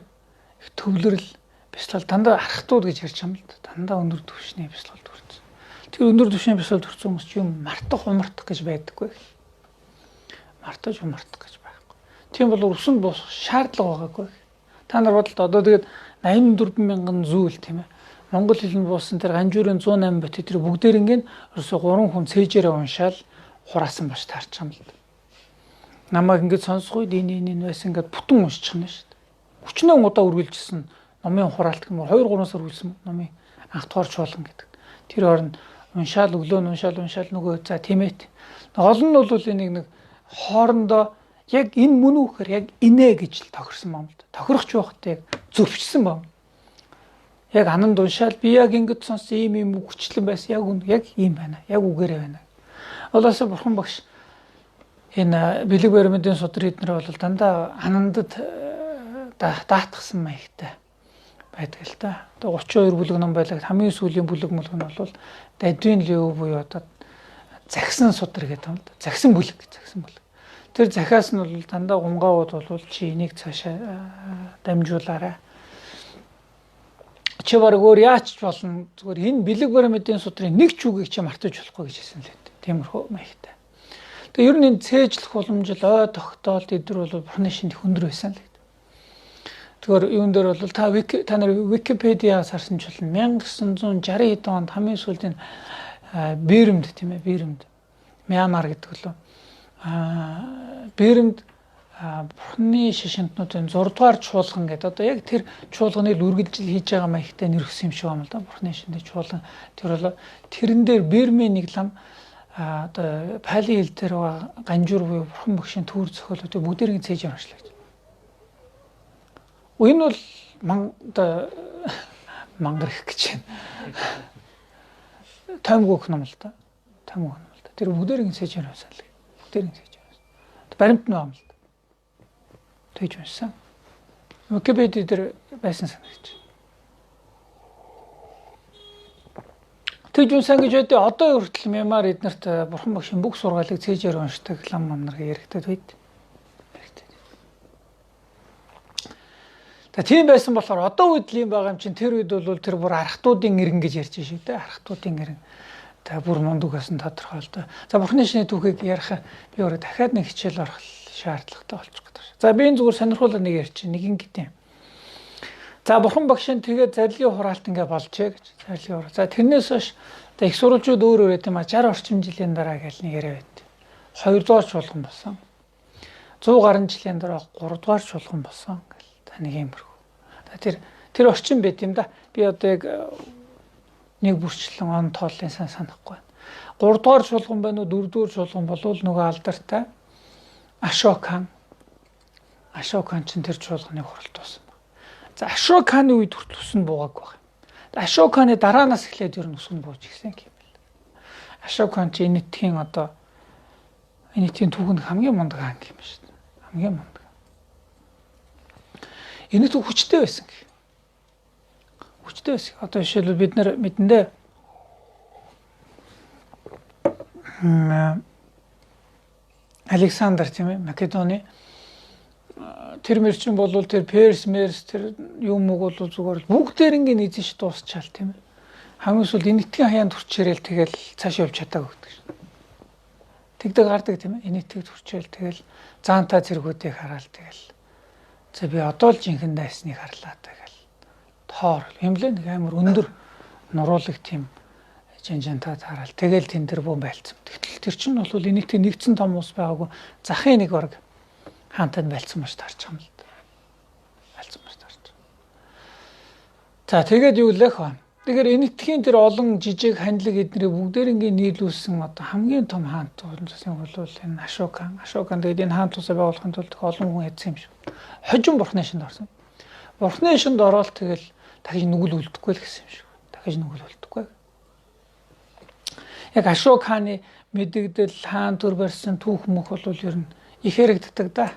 төвлөрөл бясалгал дандаа архтууд гэж ярьж байгаа юм л да. Дандаа өндөр түвшний бясалгалд хүрсэн. Тэр өндөр түвшний бясалгалд хүрсэн хүмүүс ч юм мартах умартах гэж байдаггүй. Мартаж умартах гэж байхгүй. Тийм бол өсөнд босох шаардлага байгаагүй. Та нар бодолд одоо тэгээд 84,000 зүйл тийм ээ. Монгол хэлэнд буусан тэр Ганжуурын 108 бот тэр бүгдээрингийн ерөөсө 3 хүн цээжээрээ уншаал хураасан баш таарч байгаа юм л да. Намайг ингэж сонсгоо энэ байсан ингээд бүтэн уншчих нь шүү дээ. 40 удаа үргэлжилсэн номын хураалт гэмээр 2-3 сар үргэлжилсэн номын анх дугаар чуулган гэдэг. Тэр орнд уншаал өглөө уншаал нөгөө за тиймээ. Гол нь бол энийг нэг хоорондоо яг энэ мөн үү гэхээр яг инэ гэж л тохирсон юм л да. Тохирохч байхдаа яг зөрчсөн байна. Яг ананд уншаал би яг ингэж сонссон ийм үгчлэн байсан яг ийм байна. Яг үгээрээ байна. Олоосо бурхан багш энэ бэлэг баримтын судар эднэр бол дандаа анандад даатгсан маягтай байдаг л та. Одоо 32 бүлэг ном байлаа. Хамгийн сүүлийн бүлэг нь бол Дадвин Лев буюу одоо загсан судар гэдэг юм л да. Загсан бүлэг. Тэр захиас нь бол дандаа гунгаууд бол чи энийг цаашаа дамжуулаарай. Чи баг өөр яач болно зүгээр энэ бэлэг баримтын судрын нэг ч үгийг чи мартаж болохгүй гэж хэлсэн л дээ. Тиймэрхүү маягтай. Тэгээ ер нь энэ цээжлэх уламжил ой тогтоолт эдгээр бол бурхны шинж хөндөр байсан л гэдэг. Тэгэхээр юун дээр бол та нар Википедиас харсан ч болно 1960 хэд онд хамгийн сүүлийн Бирмд тийм ээ Бирмд Мянмар гэдэг лөө Бирмд бурхны шишинтнуудын 6 дугаар чуулган гэдэг одоо яг тэр чуулганы үргэлжил хийж байгаа маягтай нэрвсэн юм шиг байна л да бурхны шинэ чуулган тэр бол тэрэн дээр Бирмийн нэг лам одоо пали хэл дээр ганжуур буюу бурхан багшийн төр зохиолууд бүгдээрийн цээж уншлаа гэж. Энэ бол мангар их гэж байна. Томгоох ном л да. Тэр бүгдээрийн цээж уншсан л. Бүгдээрийн цээж уншсан. Баримт нь юм л да. Тэгж уншсан. Википедиа дээр байсан санагч. Тэгж унсан гэж байдیں۔ Одоо хүртэл Мямар эднэрт бурхан багшийн бүх сургаалыг цээжээр уншдаг лам маннар яригдаад байд. Тийм байсан болохоор одоо үед л юм байгаа юм чинь тэр үед бол тэр бүр архтуудын иргэн гэж ярьж шүү дээ. Архтуудын иргэн. Та бүр мундаг байсан тодорхой л да. За бурхны шинэ түүхийг ярих би өөрөө дахиад нэг хичээл орох шаардлагатай болчих гэдэг. За би энэ зүгээр сонирхуулаад нэг ярьчих. Нэг ингэдэм. За бурхан багшийн тэгээд зарилгын хураалт ингээ болжээ гэж. Зарилгын хураалт. За тэрнээс хойш их сурвалжууд өөр байт юм а 60 орчим жилийн дараа гэл нэг яриа байт. 2 дугаар чуулган болсон. 100 гаруй жилийн дараа 3 дугаар чуулган болсон гэл. Та нэг юмрхүү. Тэр орчим байт юм да. Би одоо яг нэг бүрчлэн он тооллын санахгүй байна. 3 дугаар чуулган байна уу 4 дугаар чуулган болвол нөгөө алдартай Ашокан чинь тэр чуулганыг хуралд болсон. За Ашоканы үед хүртэл өсөн буугааг байна. Ашоканы дараанаас эхлээд ер нь өсөн бууж гисэн юм байна. Ашокан чи энэ нийтийн түүхэнд хамгийн мундаг анги юм шүү дээ. Хамгийн мундаг. Энэ түүх хүчтэй байсан гэх. Хүчтэй байсан. Одоо жишээлбэл бид нар мэдэндээ Александр тийм ээ Македоны тэр мэрчин бол тэр Перс тэр юм уу бол зүгээр бүгдээрингийн эзэнш дуусчаал тийм ээ. Хамгийн сүүл энэтхгийн хаяанд хүрчээрэл тэгэл цааш явж чадаагүй гэдэг шин. Тэгдэг гардаг тийм ээ. Энэтхийг хүрчээл тэгэл заантаа зэргүүдийг хараал тэгэл. За би одоо л жинхэнэ дайсныг харлаа тэгэл. Тоор юмлээ нэг амар өндөр нуруулаг тийм жанжантаа тараал. Тэгэл тэн дээр бүүн байлцсан. Тэгтэл тэр чинь бол энэтхийг нэгдсэн том ус байгаагүй захын нэг орг хаантад байлцсан маш тарч байгаа юм л да. Байлцсан маш тарч. За тэгээд юу лэх вэ? Тэгэхээр энэтхийн тэр олон жижиг хандлаг эднэрийг бүгдээрингийн нийлүүлсэн одоо хамгийн том хаант улсын бол энэ Ашокан. Тэгээд энэ хаант усаа байгуулахын тулд олон хүн хийсэн юм шиг. Хожим бурхны шинд орсон. Бурхны шинд ороод тэгэл дахиж нүгэл үлдэхгүй л гэсэн юм шиг. Дахиж нүгэл үлдэхгүй. Яг Ашок хааны мэдэгдэл хаан төр барьсан түүх мөх бол ер нь их яригддаг да.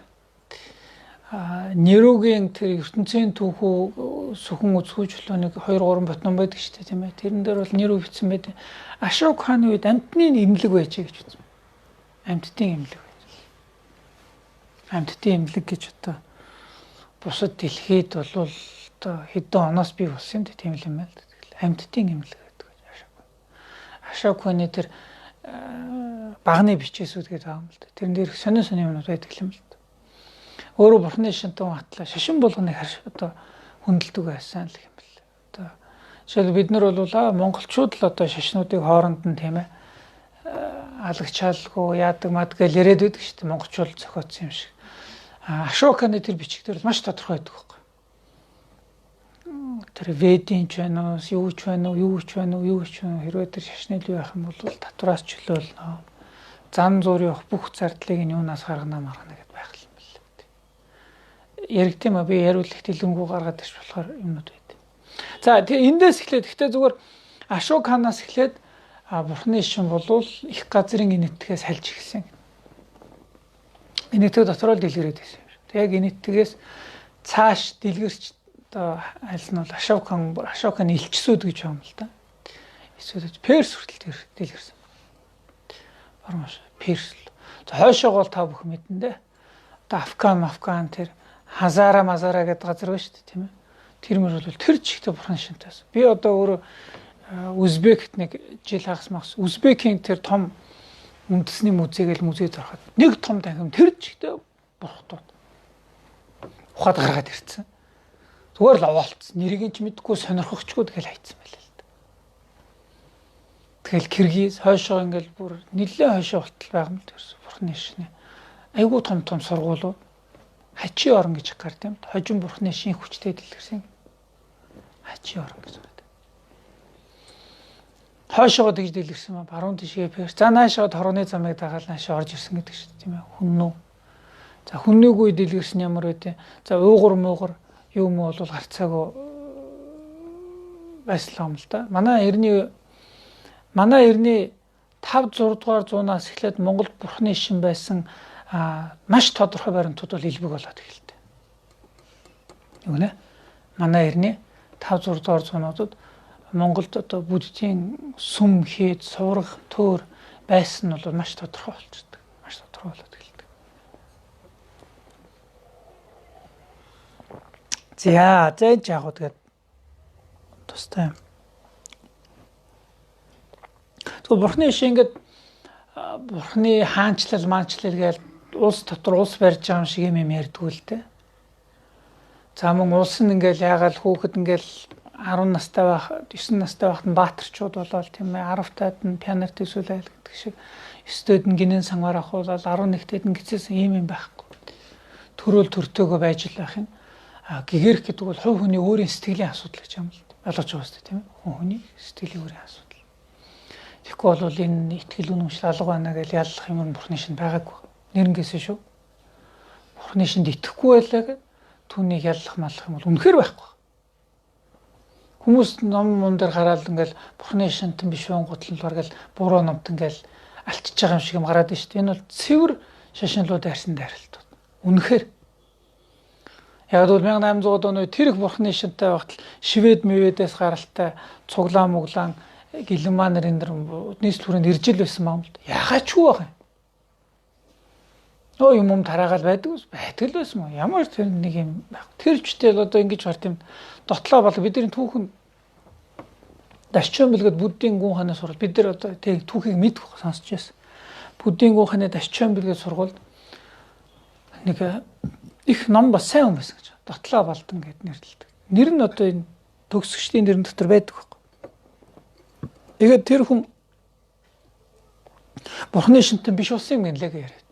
Нэрүүгийн тэр ертөнцийн түүхүү сүхэн үзхүүж холооныг 2 3 ботном байдаг шүү дээ тийм ээ. Тэрэн дээр бол нэрүү бичсэн байдаг. Ашок хааны үед амьтны имлэг байжээ гэж үзсэн. Амьтдын имлэг байж. Амьтдын имлэг гэж одоо бусад дэлхийд бол одоо хэдэн оноос бий болсон юм тийм л юм байна. Амьтдын имлэг гэдэг Ашок. Ашок хааны тэр багны бичээсүүд гэдэг байгаа юм л да. Тэрэн дээр сонио юмнууд байдаг юм л да. Өөрөө бурхны шинтэн хатлаа шашин болгоныг одоо хүндэлдэг байсан л юм бэл. Одоо жишээл бид нар бол монголчууд л одоо шашнуудыг хооронд нь тийм ээ алагчаалгүй яадаг мад гэж яриад байдаг шүү дээ. Монголчууд зохиоцсон юм шиг. Ашоканы тэр бичигдэр маш тодорхой байдаг байхгүй. Тэр ведийн ч байна уу, юу ч байна уу, хэрвээ тэр шашны л байх юм бол татвараас чөлөөлнө. Зан зуурын бүх зардлыг нь юунаас гаргана маргана гэдээ байх юм бэл. Яригдсан ба би яриулах дэлгэнгүй гаргаад ирж болохоор юмнууд байд. За эндээс эхлээд гэхдээ зүгээр Ашок хаанаас эхлээд бурхны шин болвол их газрын инэтгээс сальж эхэлсэн. Инэтг дотор л дэлгэрээд байсан юм шиг. Яг инэтгээс цааш дэлгэрч одоо аль нь бол Ашокын элчсүүд гэж юм л да. Эсвэл Перс хүртэл дэлгэрсэн. Бармаш Перс л. За хойшоогоо та бүхэн мэднэ дээ. Одоо Афган тэр Хазара гэдэг газар байна шүү дээ тийм ээ. Тэр мөр бол тэр чигтээ бурхан шинтээс. Би одоо өөрөө Узбект нэг жил хагас Узбекийн тэр том үндэсний музейг ороход нэг том танхим тэр чигтээ бурхтууд ухаад гаргаад ирсэн. Зүгээр л овоолцсон. Нэрийг ч мэдгүй сонирхогчгүй тэгэл хайцсан байлаа л да. Тэгэл Киргиз хойшоо ингээл бүр нэлээд хойшоо болтол байгаа юм дэрс бурхны шинэ. Айгуу том сургуулиуд хачи орон гэж гард юм. Хожим бурхны шин хүчтэй дэлгэрсэн. Хачи орон гэж байна. Хойшоо тэгж дэлгэрсэн ба баруун тишгээ Перс. За наашаа хорооны замыг дагаад наашаа орж ирсэн гэдэг шүү дээ тийм ээ. Хүннүү. За хүннүүгүй дэлгэрсэн ямар байдیں۔ За уугар юм бол гарцаагүй байсан юм л да. Манай эртний 5 6 дугаар зуунаас эхлээд Монголд бурхны шин байсан маш тодорхой баримтууд бол илбэг болоод эхэлдэг. Юу нэ? Манай эртний 5 6 дугаар зуунуудад Монголд одоо буддийн сүм хэд суврах төр байсан нь бол маш тодорхой болчихдог. Маш тодорхой болоод эхэлдэг. За яг тэгээд тустай. Тэгвэл бурхны шингэд бурхны хаанчлал гээл улс дотор улс барьж байгаа юм шиг юм ярьдгүй л дээ. За мөн улс нь ингээл яагаад хүүхэд ингээл 10 настай байх, 9 настай байхад нь баатарчууд болоод тийм ээ 10 таад нь пианерт төсөөлөл гэдэг шиг 9-д нь гинэн сангаар авахул 11-д нь гиссэн юм байхгүй. Төрөөл төртөөгөө байж л байх юм. Гэгэрх гэдэг бол хувь хүний өөрийн сэтгэлийн асуудал гэж юм л ойлгож байгаа шүү дээ тийм ээ. Хүний сэтгэлийн өөрийн асуудал. Тэгэхгүй бол энэ итгэл үнэмшил алга байна гэж яллах юм бурхны шинд байгаагүй. Нэрнгээсээ шүү. Бурхны шинд итгэхгүй байлаа гэд түүнийг яллах маллах юм бол үнэхээр байхгүй. Хүмүүс ном дээр гараад ингээл бурхны шинтэн биш вэ гутлал баргээл буруу номт ингээл алчиж байгаа юм шиг юм гараад байна шүү дээ. Энэ бол цэвэр шашинлууд арьсан дайралт. Үнэхээр яг бол 1800-аад оны тэр их бурхны шинтэй багтал Швед мэвэдээс гаралтай цуглаан муглаан гэлэнмаа нарын нийслэл хүрээнд ирж ил байсан юм л да. Ягаад ч юу байх юм. Юм тараагаал байдаг л байсан мó. Ямар тэр нэг юм байх. Тэр чтэй л одоо ингэж гарт юм. Дотлоо бол бидний түүхэн Дашчон бэлгэд буддийн гүн хааны сургууль бид нар одоо тэг түүхийг мэдэх сонсч байсан. Буддийн гүн хааны Дашчон бэлгэд сургуульд нэг их ном бас сайн хүн байсан гэж. Дотлоо балдан гэд нэрлэдэг. Нэр нь одоо энэ төгсөгчдийн нэрэн дотор байдаг байхгүй. Тэгээд тэр хүн бурхны шинтэн биш болсон юм гэлээ яриад.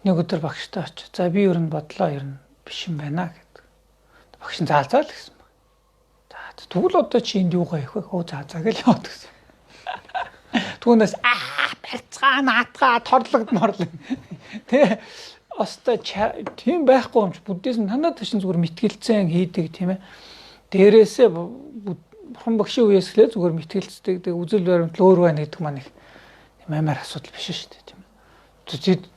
Нэг өдөр багштай очив. За би ер нь бодлоо ер нь биш юм байна гэдэг. Багш нь заалзаа л гэсэн. За тэгвэл одоо чи энд юугаа их вэ? Оо за гэж яваад гэсэн. Түүнээс барьцгаа наатгаа торлогд морлог. Тэ Остой тийм байхгүй юмч буддизм танаа төшин зүгээр мэтгэлцэн хийдэг тийм ээ. Дээрээсээ бурхан багшийн үеэс эхлээ зүгээр мэтгэлцдэг үзэл баримтал өөр байна гэдэг маань их амар асуудал биш шүү дээ тийм ээ.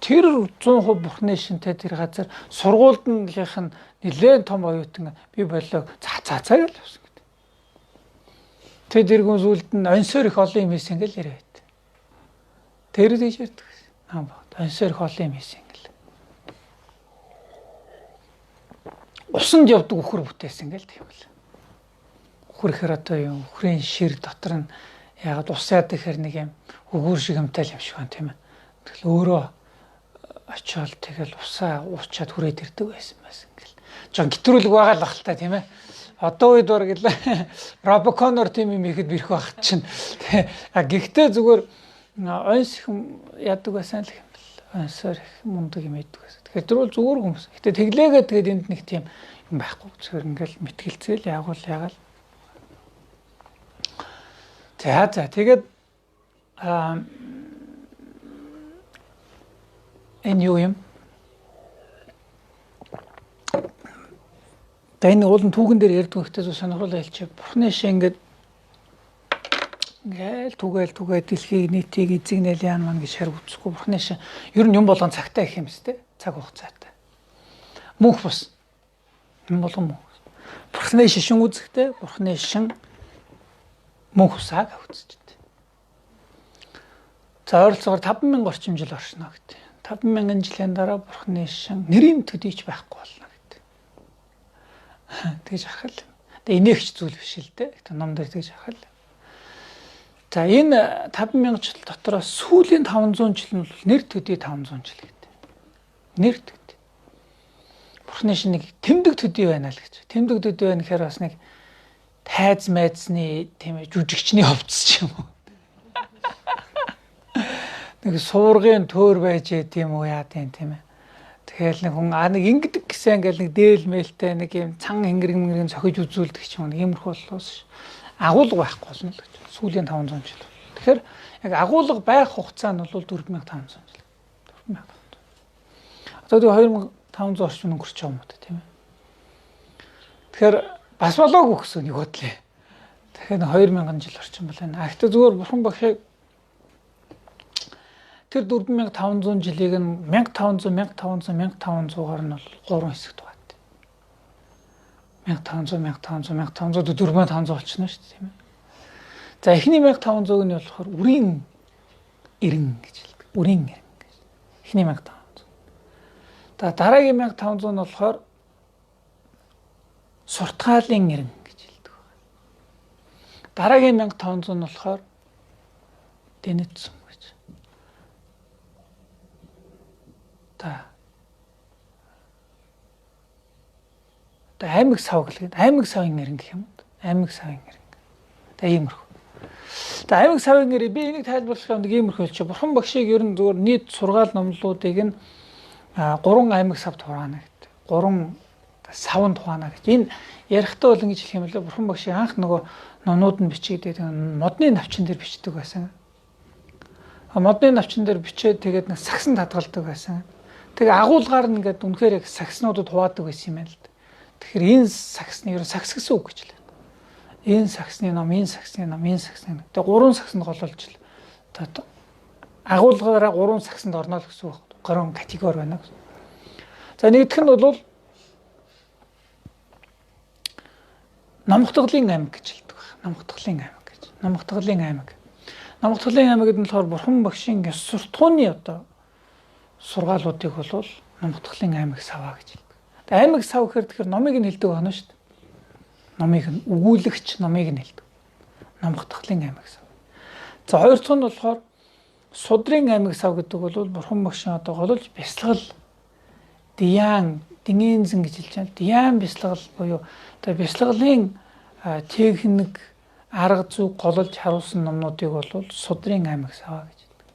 Тэр 100% бурханы шинтэй тэр газар сургуульдынх нь нэлээд том оюутан би болоо цаа гэж авсан гэдэг. Тэд иргэн зүйлд нь онсоор их олон юм хийсэн гэл яриад. Тэр дэж ярьдаг. Онсоор их олон юм хийсэн гэл. Усанд явдаг өхөр бүтээсэн гэл тийм үл. Өхөр ихэр одоо юм өхрийн шир дотор нь ягаад ус яадаг хэр нэг юм өгөр шиг юмтай юм шиг байна тийм ээ. Тэгэл өөрөө очиод тэгэл усаа уучаад хүрээд ирдэг байсан гэл. Жон гитрүүлэг байгаа л бах л та тийм ээ. Одоо үед баг л робоконор тийм юм ихэд бэрх байх чинь. Гэхдээ зүгээр онс их яадаг байсан л юм бэл. Онсоор их мундаг юм яадаг байсан. Тэгэхээр тэр бол зүгээр хүмүүс. Гэтэ тэглээгээд тэгээд энд нэг тийм юм байхгүй. Зүгээр ингээл мэтгэлцээл ягаал. За тэгээд энэ юу юм? Энэ уулын түүхэн дээр ярьдаг ихтэй сонирхолтой хэлчих. Бурхны шин ингээд ингээл түгээл дэлхийг нийтийг эзэгнэл яан маань гэж шарг үзэхгүй бурхны шин ер нь юм болгон цагтаа их юм сте цаг хугацаатай. Мөнх бус. Юм болгон мөнх. Бурхны шин үзэхтэй бурхны шин мөнх усаг үзчихтэй. За ойролцоогоор 50000 орчим жил оршино гэдэг. 50000 жилийн дараа бурхны шин нэрийн төдийч байхгүй болно гэдэг. Тэгж харах л. Тэгээ инээгч зүйл биш л дээ. Гэтэ ном дээр тэгж харах л. За энэ 50000 жил дотроос сүүлийн 500 жил нь бол нэр төдий 500 жил гэдэг. Нэр төдий. Бурхны шин нэг тэмдэг төдий байна л гэж. Тэмдэг төдий байна гэхээр бас нэг тайз майзны тийм ээ жүжигчний хувцс ч юм уу. Нэг суургын төр байж тийм үү яа тийм ээ. Тэгэл нэг хүн нэг ингэдэг гэсэн ингээл нэг дээл мэлтэй нэг юм цан хэнгэрэг цохиж үзүүлдэг ч юм уу иймэрхүү боллоос агуулга байхгүй болно л гэж. Сүүлийн 500 жил. Тэгэхээр яг агуулга байх хугацаа нь бол 4500 жил. 4500. Одоо 2500 орчим өнгөрч байгаа юм уу тийм ээ. Тэгэхээр бас болоогүй гэсэн нэг бодлоо. Тэгэхээр 2000 жил орчим байна. Гэхдээ зүгээр бурхан багшаа тэр 4500 жилийг нь 1500-1500-1500-аар нь бол 3 хэсэгт байна. 1500-1500-1500 4500 болчихно шүү дээ тийм ээ. За эхний 1500-г нь болохоор үрийн эрен гэж хэлдэг. Үрийн эрен гэж. Эхний 1500. Дараагийн 1500 нь болохоор суртгаалын эрен гэж хэлдэг. Дараагийн 1500 нь болохоор дэнэт сум гэж. Аймаг сав гэлгээд аймаг савын эрен гэх юм. Аймаг савын эрен. Иймэрхүү. Аймаг савын эрен би энийг тайлбарлах нэг иймэрхүү хэлчих. Бурхан багшийг ер нь зөвхөн нийт сургаал номлуудыг нь 3 аймаг савд хураана гэдэг. 3 савнд хураана гэж. Энэ ярихдаа бол ингэж хэлэх юм лээ. Бурхан багшийн анх нөгөө номнууд нь бичигдээд модны навчин дээр бичдэг байсан. Модны навчин дээр бичээд тэгээд нэг сагсан татгалдаг байсан. Тэгээ агуулгаар нь ингээд үнэхээр яг сагснуудад хуваадаг байсан юм байна л да. Тэгэхээр энэ сагсны ер нь сагс гэсэн үг гэж л. Энэ сагсны ном, энэ сагсны ном, энэ сагсны ном. Тэгээ 3 сагсанд гололж л. Агуулгаараа 3 сагсанд орно л гэсэн үг. 3 категори байна гэсэн. За нэгдүгээр нь бол Намхтгалын аймаг гэж хэлдэг байна. Намхтгалын аймаг гэж. Намхтгалын аймаг. Намхтгалын аймаг гэдэг нь болохоор бурхан багшийн суртахууны одоо сургаалуудыг бол Намхтгалын аймаг саваа гэж хэлдэг. Аймаг сав гэхээр тэгэхээр номыг нь хэлдэг байна шүү дээ. Номыг нь өгүүлэгч номыг нь хэлдэг. Намхтгалын аймаг сав. За хоёр дахь нь болохоор судрын аймаг сав гэдэг бол бурхан багшийн одоо голж бясалгал динэнзэн гэж хэлж байна. Диян бясалгал буюу одоо бясалгалын техник арга зүй голж харуулсан номнуудыг бол судрын аймаг саваа гэж хэлдэг.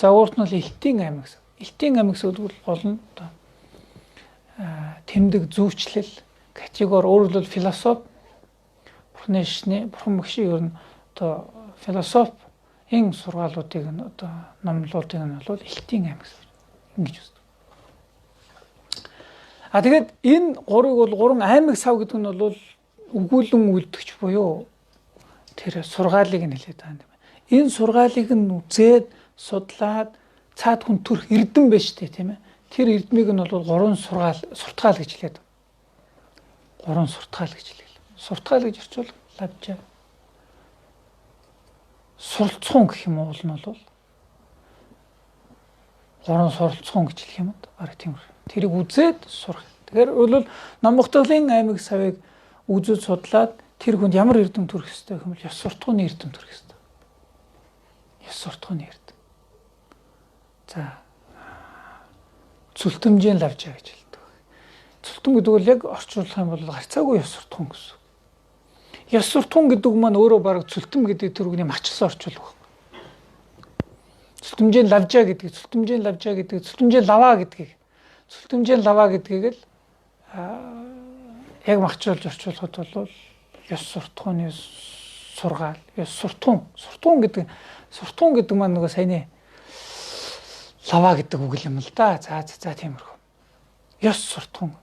За өөрт нь бол элтийн аймаг сав. Элтийн аймаг сав бол гол нь одоо тэмдэг зүйчлэл категори өөрөлдөл философи бурхны шний бурхан багшийн ер нь одоо философийн сургаалуудыг нь одоо номлуудыг нь бол элтийн аймаг сав ингэж үздэг. Тэгээд энэ гурыг бол гурван аймаг сав гэдэг нь бол өгүүлэн үлдэгч буюу тэр сургаалыг нь хэлээд байгаа юм. Энэ сургаалыг нь үзээд судлаад цаад хүн төрх эрдэм байж тээ тийм ээ. Тэр эрдмийг нь бол гурван суртгаал гэж хэлээд. Гурван суртгаал гэж хэлээ. Суртгаал гэж орчвол лавжаа. Суралцхан гэх юм уу нь бол гурван суралцхан гэж хэлэх юм уу? Бараг тийм. Тэрийг үзээд сурах. Тэгэхээр бол Номготголын аймаг савыг үзэж судлаад тэр хүнд ямар эрдэм төрөх ёстой гэх юм бол ёс суртахууны эрдэм төрөх ёстой. Ёс суртахууны эрдэм. За цүлтэмжийн лавжаа гэж хэлдэг. Цүлтэн гэдэг нь яг орчуулах юм бол гарцаагүй ёс суртахуун гэсэн. Ёс суртахуун гэдэг маань өөрөө бараг цүлтэм гэдэг төрөний мачсан орчуулга. Цүлтэмжийн лавжаа гэдгийг, цүлтэмжийн лаваа гэдгийг л яг махчуулж орчуулахад бол ёс суртахууны сургаал, ёс суртахуун гэдэг маань нөгөө саяны лава гэдэг үг юм л да. За тиймэрхүү. Ёс суртахуун.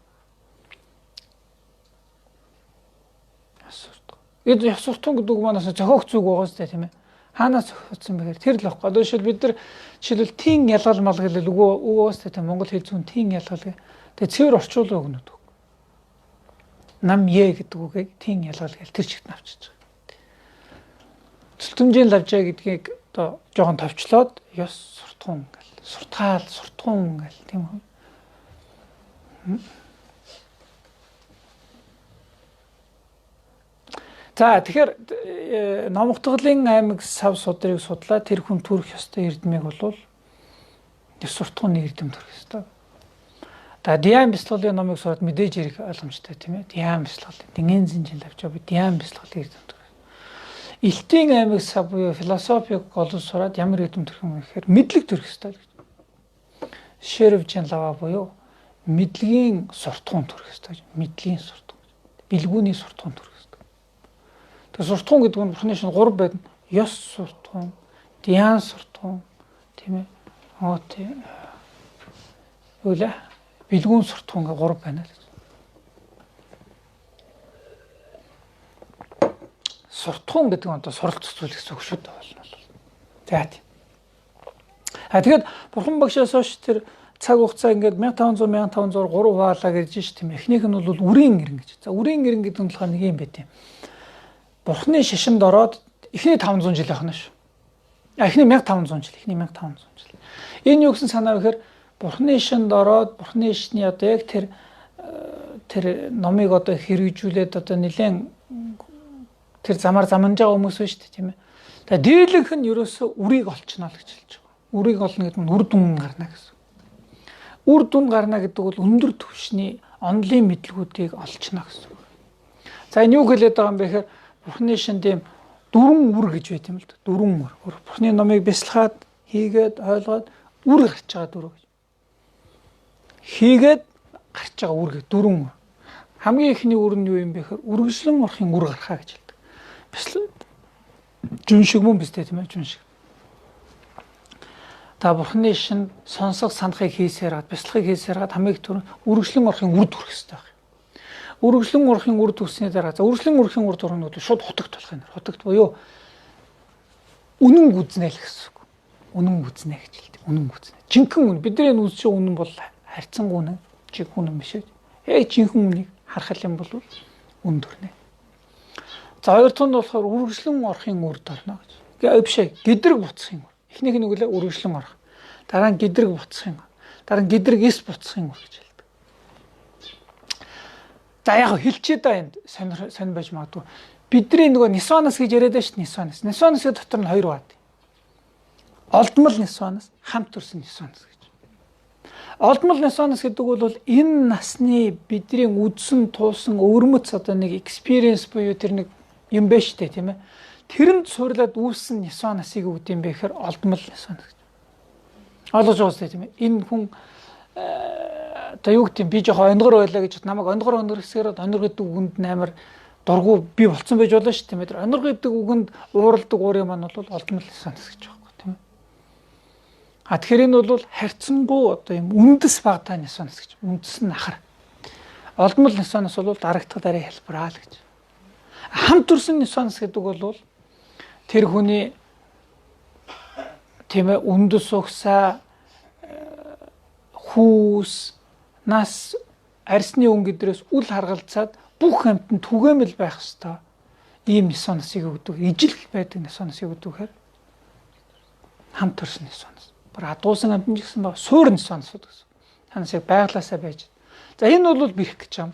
Ёс суртахуун гэдэг үг манаас зохиогч зүг байгаа сте тийм ээ. Хаанаас зохиогдсон бэхээр тэр л байхгүй. Одоо бид нар жишээлбэл тийн ялгал мал гэдэг үг сте тийм Монгол хэл зүүн тийн ялгал гэ. Тэгээ цэвэр орчуулга өгнөд. Нам е гэдэг үгийг тийн ялгал гэж тэр чигт авчиж байгаа. Цүлтэмжийн лавжаа гэдгийг одоо жоохон товчлоод ёс суртахуун гэл. Суртахуун гэл тийм үү. За тэгэхээр Номготголын аймаг сав судрыг судлаа тэр хүн төрөх ёстой эрдмийг бол ёс суртахууны эрдэм төрөх ёстой. Диан бяцлаглалын номыг сураад мэдээж ирэх ойлгомжтой тийм ээ. Диан бяцлаглал, дэнгэн зинжин лавжаа би диан бяцлаглалыг эрдэм төрөх. Элтийн аймаг сав буюу философиг голж сураад ямар эрдэм төрөх юм гэхээр мэдлэг төрөх ёстой гэж. Шервжин лава буюу мэдлэгийн суртахуун төрөх ёстой. Мэдлэгийн суртахуун. Билгүүний суртахуун төрөх ёстой. Тэгээ суртахуун гэдэг нь бурхны шин 3 байна. Ёс суртахуун, диан суртахуун тийм ээ. Үлээ билгүүн суртахуун гэ 3 байна л. Суртахуун гэдэг нь одоо суралцах зүйл гэсэн үг шүү дээ болно. За тийм. Тэгээд бурхан багшаас хойш тэр цаг хугацаа ингээд 1500 3 хуваалаа гэж ш тийм. Эхнийх нь бол үрийн гэрэн гэж. За үрийн гэрэн гэдэг нь болохоор нэг юм байт юм. Бурханы шашинд ороод эхний 500 жил ахна ш. Эхний 1500 жил. Энэ юу гэсэн санаа вэ гэхээр Бурханы шинд ороод Бурханы шишний одоо яг тэр номыг одоо хэрэгжүүлээд одоо нэлээд тэр замаар замнаж байгаа хүмүүс байна шүү дээ тийм ээ. Тэгээ дийлэнх нь ерөөсөө үрийг олчно л гэж хэлж байгаа. Үрийг олно гэдэг нь үр дүн гарна гэсэн. Үр дүн гарна гэдэг бол өндөр түвшний онлын мэдлгүүдийг олчно гэсэн. За энэ юу хэлээд байгаа юм бэ гэхээр Бурханы шинд ийм 4 үр гэж байт юм л да. 4 үр. Бурханы номыг бясалгаад хийгээд ойлгоод үр гарч байгаа 4 гэж. Хийгээд гарч байгаа үр гэ 4 үр. Хамгийн ихний үр нь юу юм бэ гэхээр үргэлжлэн орохын үр гархаа гэж хэлдэг. Жүн шиг мөн бистэй тийм ээ жүн шиг. Та Бурханы шин сонсох санахыг хийсээр гад бяцлагыг хийсээр гад хамгийн их түр үргэлжлэн орохын үр дүрх хэрэгтэй байна. Үргэлжлэн орохын үр дүрсний дараа за үргэлжлэн орохын үр дүрнүүд шууд хутагт болох юм. Хутагт буюу үнэн гүзнэ л гэсэн үг. Үнэн гүзнэ гэж хэлдэг. Үнэн гүзнэ. Жинхэнэ үнэ бидний үзэж байгаа үнэн бол харьцангуй үнэ. Жиг үнэн биш ээ. Яг жинхэнэ үнийг харах юм бол үн дүрнэ. За хоёр дахь нь болохоор үргэлжлэн орохын үр дорно гэж. Гэхдээ биш ээ. Гэдрэг буцахын үр. Эхнийх нь үгэлээ үргэлжлэн орох. Дараа нь гэдрэг буцахын. Дараа нь гэдрэг эс буцахын үр гэж хэлдэг. За яг хэлчихэд энэ сонир байж магадгүй. Бидний нөгөө нисванас гэж яриад байна шүү дээ нисванас. Нисванасгийн дотор нь 2 бат. Олдмол нисванас, хамт төрсөн нисванас гэж. Олдмол нисванас гэдэг бол энэ насны бидний үдсэн туусан өвөрмөц одоо нэг experience буюу тэр нэг юм байна шүү дээ тийм ээ. Тэрэнд суурлаад үүссэн нисванасыг өгд юм бэ гэхээр олдмол нисванас гэж. Ойлгож байгаа үстэй тийм ээ. Энэ хүн одоо юу гэдэг би жоохон онгор байлаа гэж намайг онгор гэсээр онгор гэдэг үгэнд амар дургу би болцсон байж болно шүү тийм ээ. Тэр онгор гэдэг үгэнд ууралдаг уурын маань бол олдмол нисванас гэж байгаа тийм ээ. Тэгэхээр энэ бол харьцангуй одоо юм үндэс багтаа нисванас гэж. Үндэс нь ахар. Олдмол нисоноос бол дарагдах дараа хэлбэраа л гэж. Хамт төрсөн нисоноос гэдэг бол тэр хүний тийм ээ үндэс угсаа хүүс нас арсны өнгө гэдрээс үл харгалзаад бүх амьтанд түгээмэл байх ёстой. Ийм нисоносыг өгдөг. Ижил байдаг нисоносыг өгдөг гэхээр хамт төрсөн нисоноос. Бүр адуусан амьтан гэсэн ба суур нисоносуд гэсэн. Танасыг байглаасаа байж. За энэ бол бэрх гэж юм.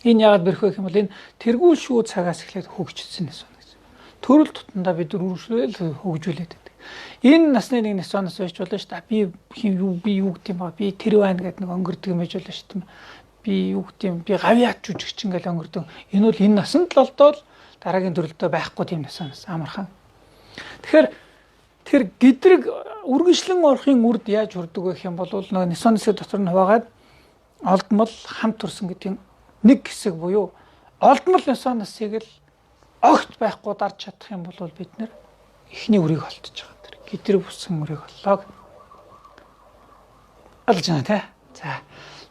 Энэ яагаад бэрх вэ гэх юм бол энэ тэргүүл шүү цагаас эхлээд хөгжсөн нисоноос. Төрөл тутамдаа бид үргэлжлэл хөгжүүлээд байдаг. Энэ насны нэг нисоноос байж болно шүү дээ. Би юу гэдэг юм ба би тэр байна гэдэг нэг өнгөрдөг юм байж болно шүү дээ. Би юу гэдэг юм би гавьяат жүжигч ингээл өнгөрдөг. Энэ бол энэ насанд л олдоод дараагийн төрөлдөө байхгүй тийм нисоноос амархан. Тэгэхээр тэр гэдрэг үргэлжлэн орохын үрд яаж хүрдэг вэ гэх юм бол нөгөө нисоносын дотор нь хуваагаад олдмол хамт төрсөн гэдгийн нэг хэсэг буюу олдмол нисоносыг л огт байхгүй дарж чадах юм бол бид нэр эхний үрийг олдож байгаа. Тэр гэдрэг бүсгэн үрийг оллоо. Олж байна тий.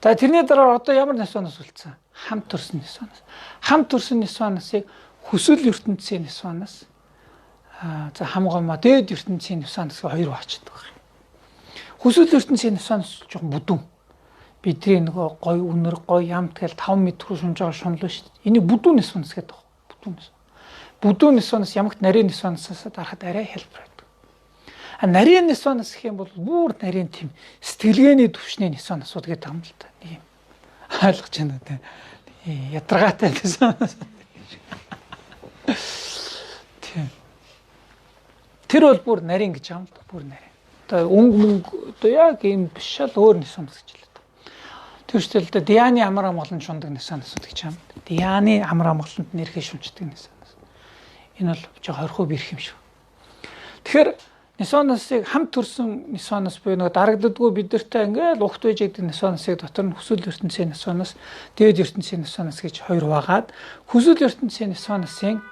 За тэрний дараа одоо ямар нисоноос үлдсэн? Хамт төрсөн нисоноос. Хамт төрсөн нисоносыг хүсэл ертөнцийн нисоноос за хамгаалма дээд ертөнцийн нисоноос хоёр баачдаг байна. Хүсэл ертөнцийн нисоноос жоохон бүдүүн. Бидний нөгөө гой үнэр гой ямт гэл 5 м рүү шунж байгаа шунлаа шүү дээ. Энийг бүдүүн нисоноос гэдэг байна. Бүдүүн нисоноос. Бүдүүн нисоноос ямагт нарийн нисоноосоос дарахад арай хэлбэр байдаг. Нарийн нисоноос гэх юм бол бүр нарийн тийм сэтгэлгээний төвшний нисоноосууд гэдэг юм л та. Нэг юм ойлгож байна үү? Ядаргаатай нисоноос. Тийм. Тэр бол бүр нарийн гэж юм л да. Бүр нарийн. Одоо өнгө одоо яг юм биш л өөр нисоноос гэж хэлээ. Тэр ч л Дианы амар амгалан шундаг нисоноосууд гэж юм. Дианы амар амгаланд нэрхээ шунчдаг нисоноос. Энэ бол жоо хорхоо бэрх юм шүү. Тэгэхээр нисоноосыг хамт төрсөн нисоноос буюу нэг дарагддаггүй бидэртэй ингээл ухт байж гэдэг нисоноосыг дотор нь хүсэл ертөнцийн нисоноос, дээд ертөнцийн нисоноос гэж хоёр багаад хүсэл ертөнцийн нисоносын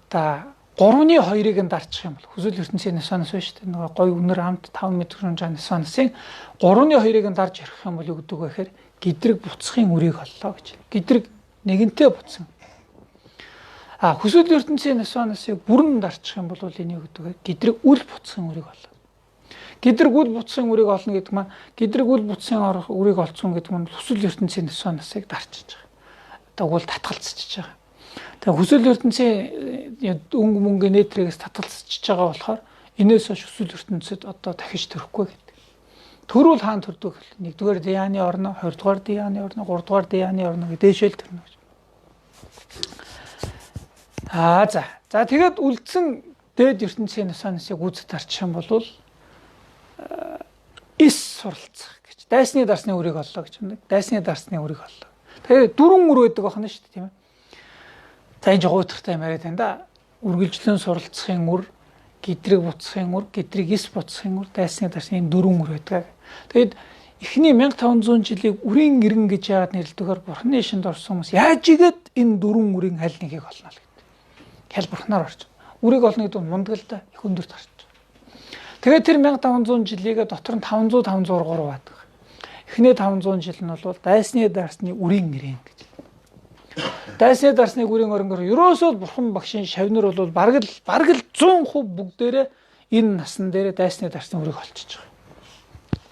та 3-2-ыг нь дарчих юм бол хүсэл ертөнцийн нисоноос байна шүү дээ. Нөгөө гой үнэр хамт 5 м шунжаа нисоносын 3-2-ыг нь дарж ярих юм бол юу гэдэг вэ гэхээр гэдрэг буцахын үрийг оллоо гэж. Гэдрэг нэгэнтээ буцсан. Хүсэл ертөнцийн нисоноосыг бүрэн дарчих юм бол энийг гэдэг вэ? Гэдрэг үл буцахын үрийг олно. Гэдрэг үл буцахын үрийг олно гэдэг маань гэдрэг үл буцахын үрийг олцсон гэдэг нь хүсэл ертөнцийн нисоноосыг дарчиж байгаа. Тэгвэл татгалцчихж байгаа. Тэгээ хүсэл ертөнцийн өнгө мөнгө нээтрээс татгалцчихж байгаа болохоор энээс хойш хүсэл ертөнцид одоо дахиж төрөхгүй гэдэг. Төрүүл хаан төрдөг. 1-р Дианы орно, 2-р Дианы орно, 3-р Дианы орно гэдэг дэшэл төрнө гэж. За тэгээд үлдсэн дээд ертөнцийн нисоноосыг үзэж тарчих юм бол эс суралцах гэж. Дайсны дарсны үрийг оллоо гэж юм. Дайсны дарсны үрийг оллоо. Тэгээд 4 үр байдаг байна шүү дээ тийм ээ. За энэ жигуутартай юм яриад байна да. Үргэлжлэн суралцахын үр, гэдрэг буцахын үр, гэдрэг эс буцахын үр, дайсны дарсны 4 үр байдаг. Тэгээд эхний 1500 жилийг үрийн иргэн гэж яагаад нэрлэдэггээр бурхны шинд орсон хүмүүс яаж игээд энэ 4 үрийн аль нэгийг олно л гэдэг. Хэл бурхнаар орж. Үрийг олно гэдэг нь мундаг л да их өндөрт орж. Тэгээд тэр 1500 жилийгээ дотор нь 500 503 байдаг. Эхний 500 жил нь бол дайсны дарсны үрийн иргэн гэж. Дайсны дарсны үрийн оронгоор ерөөсөө бурхан багшийн шавнар бол бараг л 100% бүгдээрээ энэ насан дээр дайсны дарсны үрийг олчиж байгаа.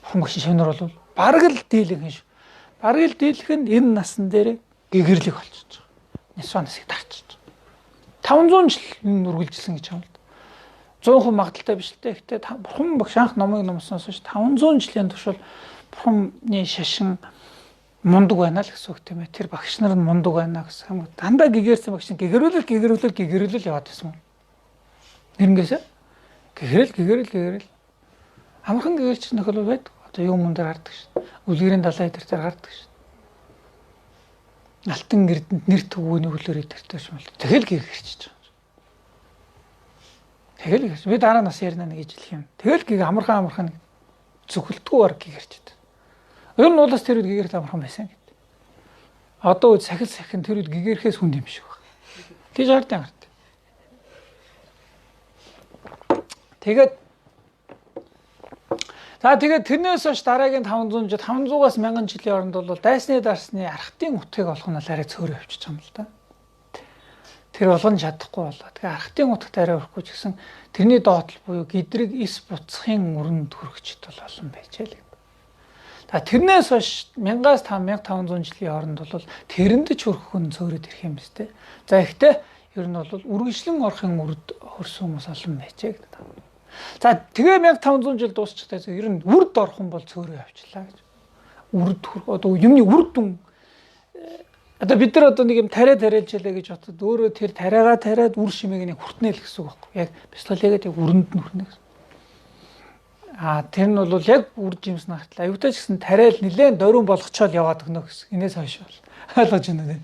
Бурхан багшийн шавнар бол бараг л дийлэнх шүү. Бараг л дийлэх нь энэ насан дээр гэгэрлэг олчиж байгаа. Нисоноосыг дарчиж байгаа. 500 жил үргэлжилсэн гэж байна л да. 100% магадaltaй биш л дээ. Гэхдээ бурхан багш анх номыг номсоноос хойш 500 жилийн турш бурханы шашин мундаг байна л гэсэн үг тийм ээ. Тэр багш нар нь мундаг байна гэсэн юм. Дандаа гэгэрсэн багш нь гэгэрүүл яваад байсан юм. Нэрнгээсээ гэгэрэл амархан гэгэрч нөхөл байдаг. Одоо юм мөн дээр гардаг шин. Үлгэрийн далай дээр гардаг шин. Алтан эрдэнэт нэр төвөөний хөлөөр идэртэй шмэл. Тэгэл гэгэрчиж байгаа. Тэгэл гэгэрч. Би дараа нас ярина нэг ижлэх юм. Тэгэл гийг амархан зөвхөлтгүүгээр гэгэрчээд. Ер нь уулаас тэр үед гэгэрт амархан байсан гэдэг. Одоо сахин тэр үед гэгэрхээс хүнд юм шиг байна. Тийж хардсан гарт. Тэгээд За тэгээд тэрнээс хойш дараагийн 500 жил 500-аас 1000 жилийн оронд бол дайсны дарсны архтын утгыг олох нь арай цөөрөө явчихж байгаа юм л да. Тэр болгон чадахгүй болоо. Тэгэхээр архтын утгад арай өрөхгүй ч гэсэн тэрний доотлол буюу гэдрэг эс буцахын өрөнд хүрэгчд бол олон байжээ л. За тэрнээс хойш 1000-аас 1500 жилийн хооронд бол тэрэнд ч хүрэх хүн цөөрөд ирэх юм байна. За ихтэй ер нь бол үргэлжлэн орохын үрд хөрсөн хүмүүс олон байжээ гэдэг. За тэгээ 1500 жил дуусчихтай ер нь үрд орох юм бол цөөрөө явчлаа гэж. Үрд одоо юмны үрд дүн одоо бид нар одоо нэг юм тариад жилээ гэж бодоход өөрөө тэр тариагаа тариад үр шимийг нэг хүртнэ л гэсэн үг байхгүй. Яг пистолегээд яг өрөнд нь хүрнэ гэсэн. Тэр нь бол яг үр жимс нахтлаа. Аюутай ч гэсэн тариал нилээн дөрвөн болгочоод яваад өгнө гэсэн. Инээс хойш бол ойлгож байна үү?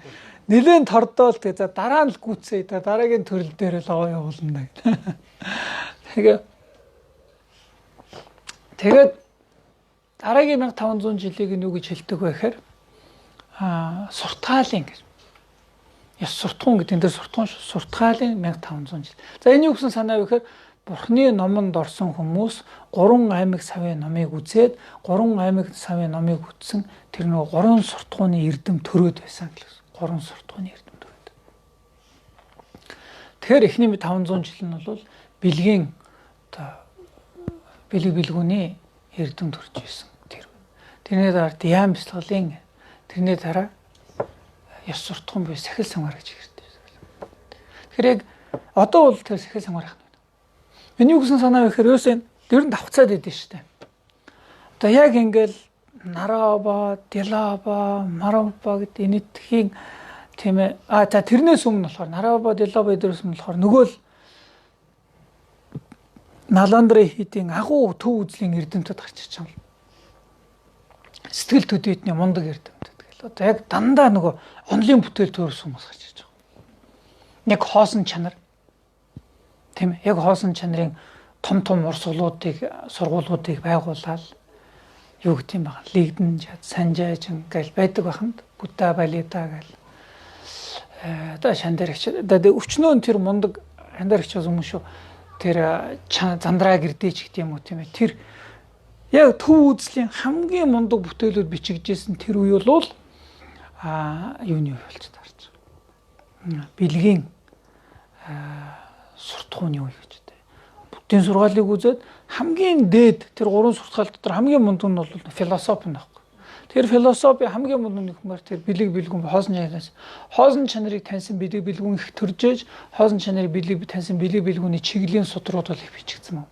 Нилээн тордоол тэгээ за дараа нь л гүцээ дараагийн төрөл дээр л аваа явуулна гэх. Тэгээд дараагийн 1500 жилийг нь юу гэж хэлдэг вэ гэхээр суртгаалын гэж. Яс суртгуун гэдэг энэ дээр суртгаалын 1500 жил. За энэ юу гэсэн санаа вэ гэхээр Бурхны номонд орсон хүмүүс 3 аймаг савын номыг үзээд 3 аймаг савын номыг үзсэн тэр нэг 3 суртгууны эрдэм төрөөд байсан гэсэн. 3 суртгууны эрдэм төрөөд. Тэгэхээр эхний 500 жил нь бол бэлгийн одоо бэлгүүний эрдэм төрж байсан тэр. Тэрний дараа Диан бяцлаглалын тэрний дараа ёс суртахуун буюу сахил самгаар гэж ирдэг. Тэгэхээр яг одоо бол тэр сахил самгаар байна. Миний юу гэсэн санаа вэ гэхээр ерөөсөө ер нь давхцаад идэв шүү дээ. Одоо яг ингээл Нараба, Дилаба, Мараба гэдэг энэтхийн тийм ээ. За тэрнээс өмнө болохоор Нараба, Дилаба эдгээрээс өмнө болохоор нөгөө л Наландрын хийдийн агуу төв үзлийн эрдэмтэд гарч ирж байгаа юм. Сэтгэл төдийдний мундаг эрдэмтэд гэл. Одоо яг дандаа нөгөө онлын бүтээл төрсөн хүмүүс гарч ирж байгаа. Яг хоосон чанар. Тийм ээ. Яг хоосон чанарын том сургуулиудыг байгуулаад юу гэдэг юм бэ? Лигдэн, Санжаажин гэл байдаг баханд Бута Балита гэл. Одоо шандарагч. Одоо өвчнөө тэр мундаг шандарагч хүмүүс шүү. Тэр зандраа гэрдэж гэдэг юм уу тийм ээ. Тэр яг төв үзлийн хамгийн мундаг бүтээлүүд бичигдсэн тэр үе бол юуны үе болж таарч байгаа. Бэлгийн суртахууны үе гэж дээ. Буддийн сургаалыг үзээд хамгийн дээд тэр 3 суртгаал дотор хамгийн мундаг нь бол философи нөхгүй. Тэр философи хамгийн мундаг нөхмөр тэр бэлэг бэлгүн хоосон чанарыг таньсан бэлэг бэлгүн их төржээж хоосон чанарыг таньсан бэлэг бэлгүүний чиглийн судрууд бол их бичигдсэн юм.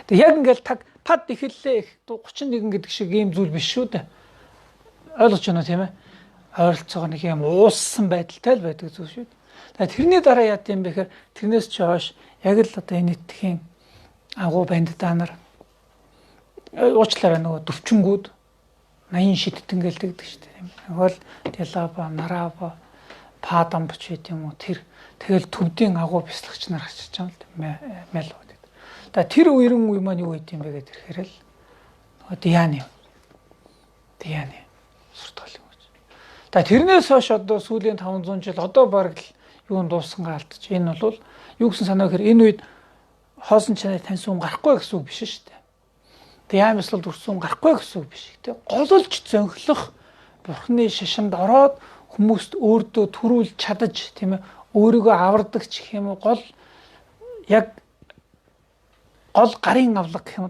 Тэг яг ингээл пад ихэллээ 31 гэдэг шиг ийм зүйл биш шүү дээ. Ойлгож байна тийм ээ? Ойролцоогоо нэг юм ууссан байдалтай л байдаг зүйл шүү дээ. Тэгээд тэрний дараа яд юм бэ гэхээр тэрнээс ч хойш яг л одоо энэ нэтхийн агуу бандитаа нар уучлаарай нөгөө дөвчнгүүд 80 шидтэн гэлдэг шүү дээ. Тэгвэл Дилаба, Нараба, Падамбч гэдэг юм уу тэр тэгэл төвдийн агуу бяцлагч нар гарч ирж байгаа юм л мэл. За тэр үерэн үе маань юу гэдэг юм бэ гэдэг ирэхээр л нөгөө Дианы суртгаалын үе. За тэрнээс хойш одоо сүүлийн 500 жил одоо бараг л юунд дуусангаа алдчих. Энэ бол юу гэсэн санаа гэхээр энэ үед хоосон чанарыг таньсан хүн гарахгүй гэсэн үг биш шүү дээ. Диамс л дүрсэн гарахгүй гэсэн үг биш. Тэ гололж зөнхлөх Бурхны шашинд ороод хүмүүст өөртөө төрүүлж чадаж тийм ээ өөрийгөө авардаг ч гэх юм уу гол гарын авлага гэх юм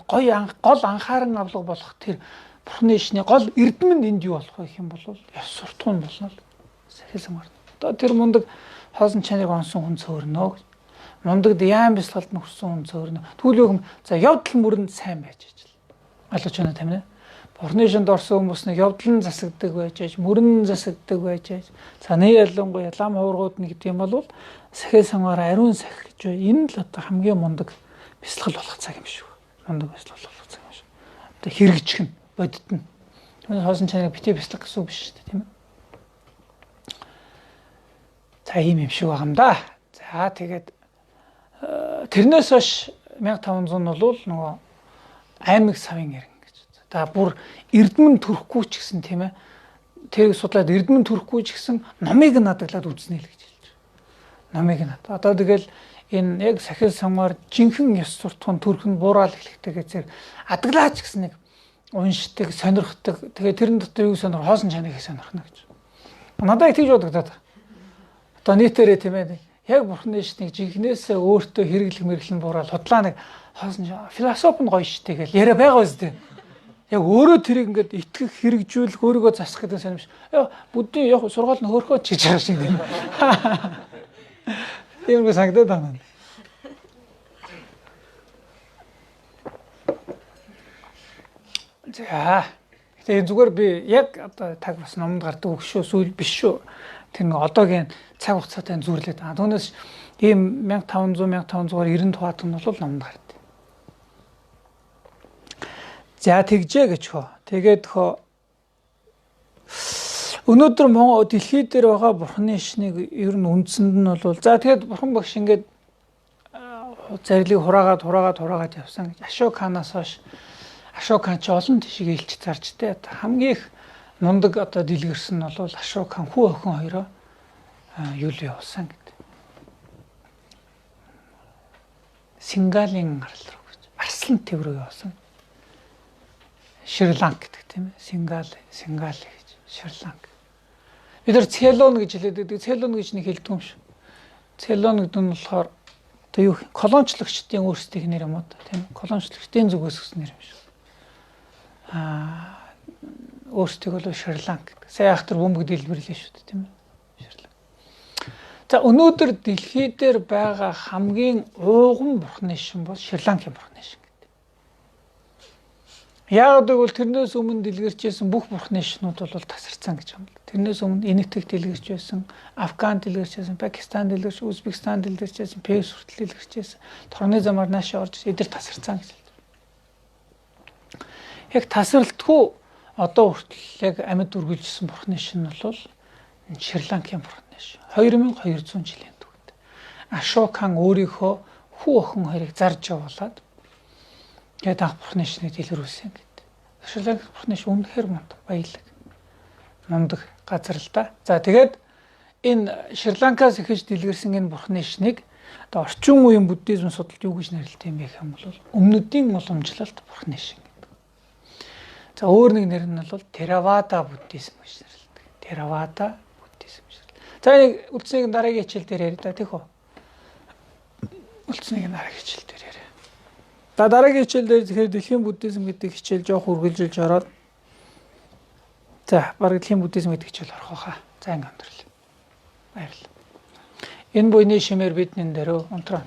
гол анхааран авлага болох тэр Бурхны шашны гол эрдэм нь энд юу болох вэ гэх юм бол ёс суртахуун болно л сахил самгаар. Одоо тэр мундаг хоосон чанарыг онсон хүн цөөрнө. Мундаг Диан бяцлагалд нөхөрсөн хүн цөөрнө. Тэгвэл юу юм за явдал мөрөнд сайн байж ижил. Ойлгож байна тийм ээ. Бурхны шанд орсон хүмүүс нэг явдлан засагдаг байж аж, мөрөн засагдаг байж аж. Цаны ялангуяа лам хуургууд нэг гэдэг юм бол сахил самгаар ариун сахиж бай. Энэ л одоо хамгийн мундаг бяцлал болох цаг юм шүү. Мундаг бяцлал болох цаг юм шүү. Одоо хэрэгжих нь бодит нь. Түүний хоосон чанарыг битээ бяцлах гэсэн үг биш шүү дээ тийм ээ. За ийм юм шиг байгаа юм да. За тэгээд тэрнээс хойш 1500 нь бол нөгөө аймаг савын иргэн гэж. За бүр эрдэмэн төрөхгүй ч гэсэн тийм ээ. Тэрийг судлаад эрдэмэн төрөхгүй ч гэсэн номыг надаглаад үзнэ л гэж хэлж байна. Номыг над. Одоо тэгэл энэ яг сахил самгаар жинхэнэ ёс суртахуун төрхөнд буурал эхлэхтэйгээ зэрэг адглаач гэсэн нэг уншдаг, сонирхдаг. Тэгээ тэрэн дотор юу сонирх, хоосон чаныг сонирхно гэж. Надад тэгж бодогдоод. Одоо нийтээрээ тийм ээ. Яг бурхны шнийг жинхнээсээ өөртөө хэрэглэх мэрэглэн буурал худлаа нэг хоосон философи нь гоё штэ гэж яриа байгаа үстэй. Яг өөрөө тэрийг ингээд итгэх, хэрэгжүүлэх, өөрийгөө засах гэдэг сонирмш. Яа, буддийн яг сургаал нь хөөрхөө чиж байгаа шиг тийм. Тиймэрхүү санагдаад байна. За. Тэгээ зүгээр би яг одоо таг бас номонд гардаг өгшөө сүүл биш шүү. Тэр нэг одоогийн цаг хугацаатай зүрлээд. Түүнээс ийм 1500-1590 тухайд нь бол номонд гардаг. За тэгжээ гэж хөө. Тэгээд хөө өнөөдөр Монгол дэлхий дээр байгаа бурхны шнийг ер нь үндсэнд нь бол за тэгээд бурхан багш ингээд зарлиг хураагаад явсан гэж Ашоканаас хойш Ашокан ч олон тишиг илч зарж тэ хамгийн их мундаг одоо дэлгэрсэн нь бол Ашокан хүү охин хоёроо юу л явуулсан гэдэг. Сингалийн гарал руу гэж. Арслан төв рүү явуулсан. Шри-Ланк гэдэг тийм ээ. Сингали гэж. Шри-Ланк. Бид нар Цэлон гэж хэлээд байдаг. Цэлон гэж нэг хэлдэг юм шүү. Цэлон гэдэг нь болохоор одоо юу колоничлогчдын өөрсдийнх нэр юм уу тийм ээ. Колоничлогчдын зүгээс өгсөн нэр юм шүү. Өөрсдийг бол Шри-Ланк гэдэг. Сая ахтар бөмбөг дэлбэрлээ шүү дээ тийм ээ. Шри-Ланк. За өнөөдөр дэлхий дээр байгаа хамгийн ууган бурхны шин бол Шри-Ланкийн бурхны шин гэдэг. Яг гэвэл тэрнээс өмнө дэлгэрчсэн бүх бурхны шинүүд бол тасарсан гэж юм. Тэрнээс өмнө Энэтхэг дэлгэрч байсан, Афган дэлгэрч байсан, Пакистан дэлгэрч, Узбекистан дэлгэрч байсан, Перс хүртэл дэлгэрч байсан. Торны замаар наашаа орж эдгээр тасарсан гэж. Яг тасралтгүй одоо хүртэл яг амьд үргэлжилсэн бурхны шин бол Шри-Ланкийн бурхны шин. 2200 жилийн түүхт. Ашокан өөрийнхөө хүү охин хоёрыг зарж явуулаад тэгээд анх бурхны шинийг дэлгэрүүлсэн гэдэг. Шри-Ланк бурхны шин үнэхээр мундаг газар л да. За тэгээд энэ Шри-Ланкаас эхэж дэлгэрсэн энэ бурхны шинийг одоо орчин үеийн буддизм судалж юу гэж нэрлэдэг юм бэ гэм бол өмнөдийн уламжлалт бурхны шин. За өөр нэг нэр нь бол Theravada буддизм гэж нэрлэдэг. Theravada буддизм гэж. За нэг үлдсэнийг дараагийн хичээл дээр ярив да тийх үү? Үлдсэнийг дараагийн хичээл дээр ярив. За дараагийн хичээл дээр тэгэхээр дэлхийн буддизм гэдэг хичээл жоох үргэлжилж ороод за баг дэлхийн буддизм гэдэг хичээл орох байхаа. За ингэ өндөрлөө. Баярлалаа. Энэ буйны шимээр бидний дөрөв унтраа.